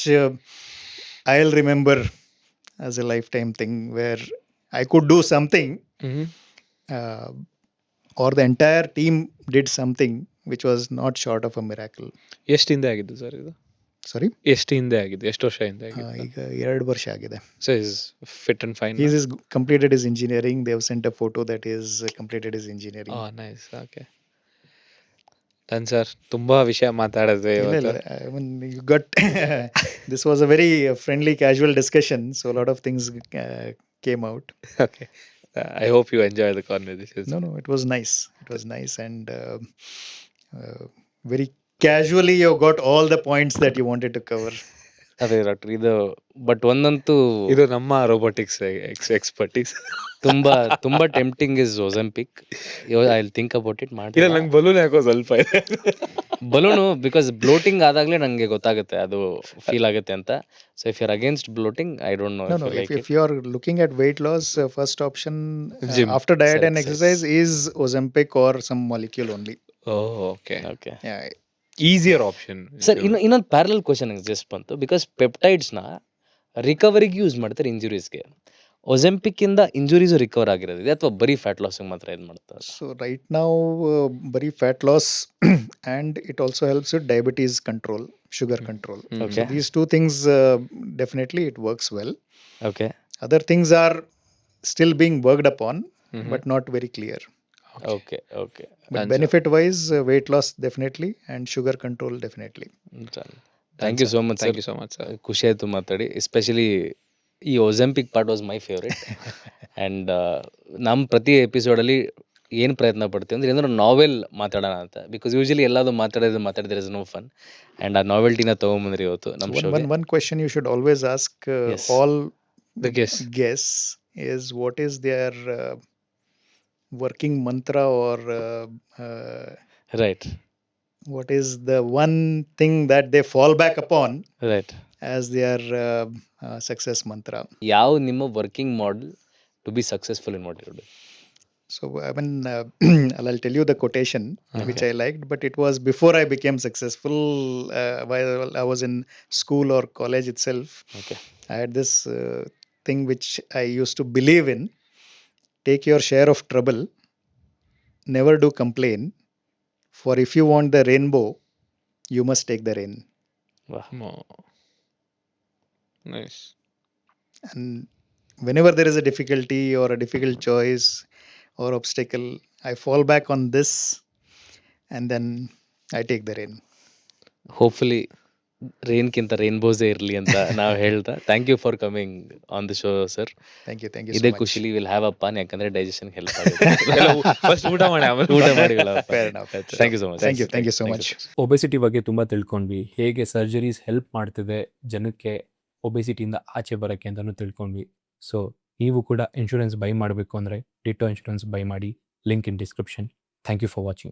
I'll remember as a lifetime thing, where I could do something, Mhm. or the entire team did something which was not short of a miracle. ಎಷ್ಟು ಹಿಂದೆ ಆಗಿದ್ದು sir ಇದು? Sorry, ಎಷ್ಟು ಹಿಂದೆ ಆಗಿದ್ದು? ಎಷ್ಟು ವರ್ಷ ಹಿಂದೆ ಆಗಿದ್ದು? ಈಗ 2 ವರ್ಷ ಆಗಿದೆ. So is fit and fine. He's completed his engineering. They have sent a photo that he has completed his engineering. Oh nice. Okay. Done sir. ತುಂಬಾ ವಿಷಯ ಮಾತಾಡಿದ್ವಿ ಇಲ್ಲ, ಇವತ್ತು. ಇಲ್ಲ. You got this was a very friendly, casual discussion, so a lot of things came out. Okay. I hope you enjoy the conversation. No, it was nice. It was nice, and very casually you got all the points that you wanted to cover. ಅದೇ doctor ಇದು but ಒಂದಂತೂ ಇದು ನಮ್ಮ robotics expertise. ತುಂಬಾ ತುಂಬಾ tempting is Ozempic. I will think about it. ಇಲ್ಲ, ಮಾಡಿ ನಂಗೆ ಬಲೂನ್ ಯಾಕೋ ಸ್ವಲ್ಪ ಇದೆ. ಬಲೂನು ಬಿಕಾಸ್ ಬ್ಲೋಟಿಂಗ್ ಆದಾಗಲೇ ನಂಗೆ ಗೊತ್ತಾಗುತ್ತೆ ಅದು ಫೀಲ್ ಆಗುತ್ತೆ ಅಂತ. So if you're against bloating I don't know No, if you are looking at weight loss, first option Gym. after diet and Exercise. exercise is Ozempic or some molecule only. Oh okay. Okay Yeah, easier option. Sir ಇನ್ನೊಂದು parallel question just ಬಂತು. Because ಪೆಪ್ಟೈಡ್ಸ್ನ ರಿಕವರಿಗೆ use ಮಾಡ್ತಾರೆ ಇಂಜುರೀಸ್ಗೆ. ಒಜೆಂಪಿಕ್ ಇಂದ injuries recover ಆಗಿರೋದಿದೆ ಅಥವಾ ಬರೀ fat ಲಾಸಿಗೆ ಮಾತ್ರ ಇದು ಮಾಡ್ತಾರೆ? so right now, very fat loss, and it also helps with diabetes control, sugar control. Okay. So these two things, definitely it works well. Okay Other things are still being worked upon, Mhm. but not very clear. Okay okay But Done, sir. benefit wise, weight loss definitely, and sugar control definitely. Thank you so much thank sir. You so much sir. ಖುಷಿ ಆಯಿತು ಮಾತಾಡಿ. Especially ಈ Ozempic part was my favourite. And ನಮ್ಮ ಪ್ರತಿ ಎಪಿಸೋಡಲ್ಲಿ ಏನು ಪ್ರಯತ್ನ ಪಡ್ತೀವಿ ಅಂದರೆ ಏನಾದ್ರು ನಾವೆಲ್ ಮಾತಾಡೋಣ ಅಂತ. ಬಿಕಾಸ್ ಯೂಶಲಿ ಎಲ್ಲದು ಮಾತಾಡಿದ್ರೆ ಇಸ್ ನೋ ಫನ್. ಆ್ಯಂಡ್ ಆ ನಾವೆಲ್ಟಿನ ತೊಗೊಂಬಂದ್ರಿ ಇವತ್ತು ನಮ್ಮ So ಶೋಗೆ. one question you should always ask Yes. all the guess. guests is, what is their working mantra, or right what is the one thing that they fall back upon right. as their success mantra. ಯಾವ ನಿಮ್ಮ working model to be successful in what you do? So I'll tell you the quotation which I liked, but it was before I became successful. While I was in school or college itself, okay I had this thing which I used to believe in: take your share of trouble, never do complain, for if you want the rainbow, you must take the rain. Nice. And whenever there is a difficulty or a difficult choice or obstacle, I fall back on this, and then I take the rain. Hopefully ರೇನ್ಕಿಂತ ರೇನ್ಬೋಸೇ ಇರಲಿ ಅಂತ ನಾವು ಹೇಳ್ತಾ thank you for coming on the show sir. Thank you so ಇದೇ much. ಖುಷಿಲಿ will have a paan, ಯಾಕಂದ್ರೆ digestion help ಆಗುತ್ತೆ. ಫಸ್ಟ್ ಊಟ ಮಾಡಿ ಆಮೇಲೆ ಊಟ ಮಾಡಿ Fair enough. Thank you so much. Thank you so much. Obesity ಬಗ್ಗೆ ತುಂಬ ತಿಳ್ಕೊಂಡ್ವಿ, ಹೇಗೆ ಸರ್ಜರೀಸ್ ಹೆಲ್ಪ್ ಮಾಡ್ತಿದೆ ಜನಕ್ಕೆ ಒಬೆಸಿಟಿಯಿಂದ ಆಚೆ ಬರೋಕ್ಕೆ ಅಂತಲೂ ತಿಳ್ಕೊಂಡ್ವಿ. ಸೊ ನೀವು ಕೂಡ ಇನ್ಶೂರೆನ್ಸ್ ಬೈ ಮಾಡಬೇಕು ಅಂದರೆ ಡಿಟೋ ಇನ್ಶೂರೆನ್ಸ್ ಬೈ ಮಾಡಿ. Link in description. Thank you for watching.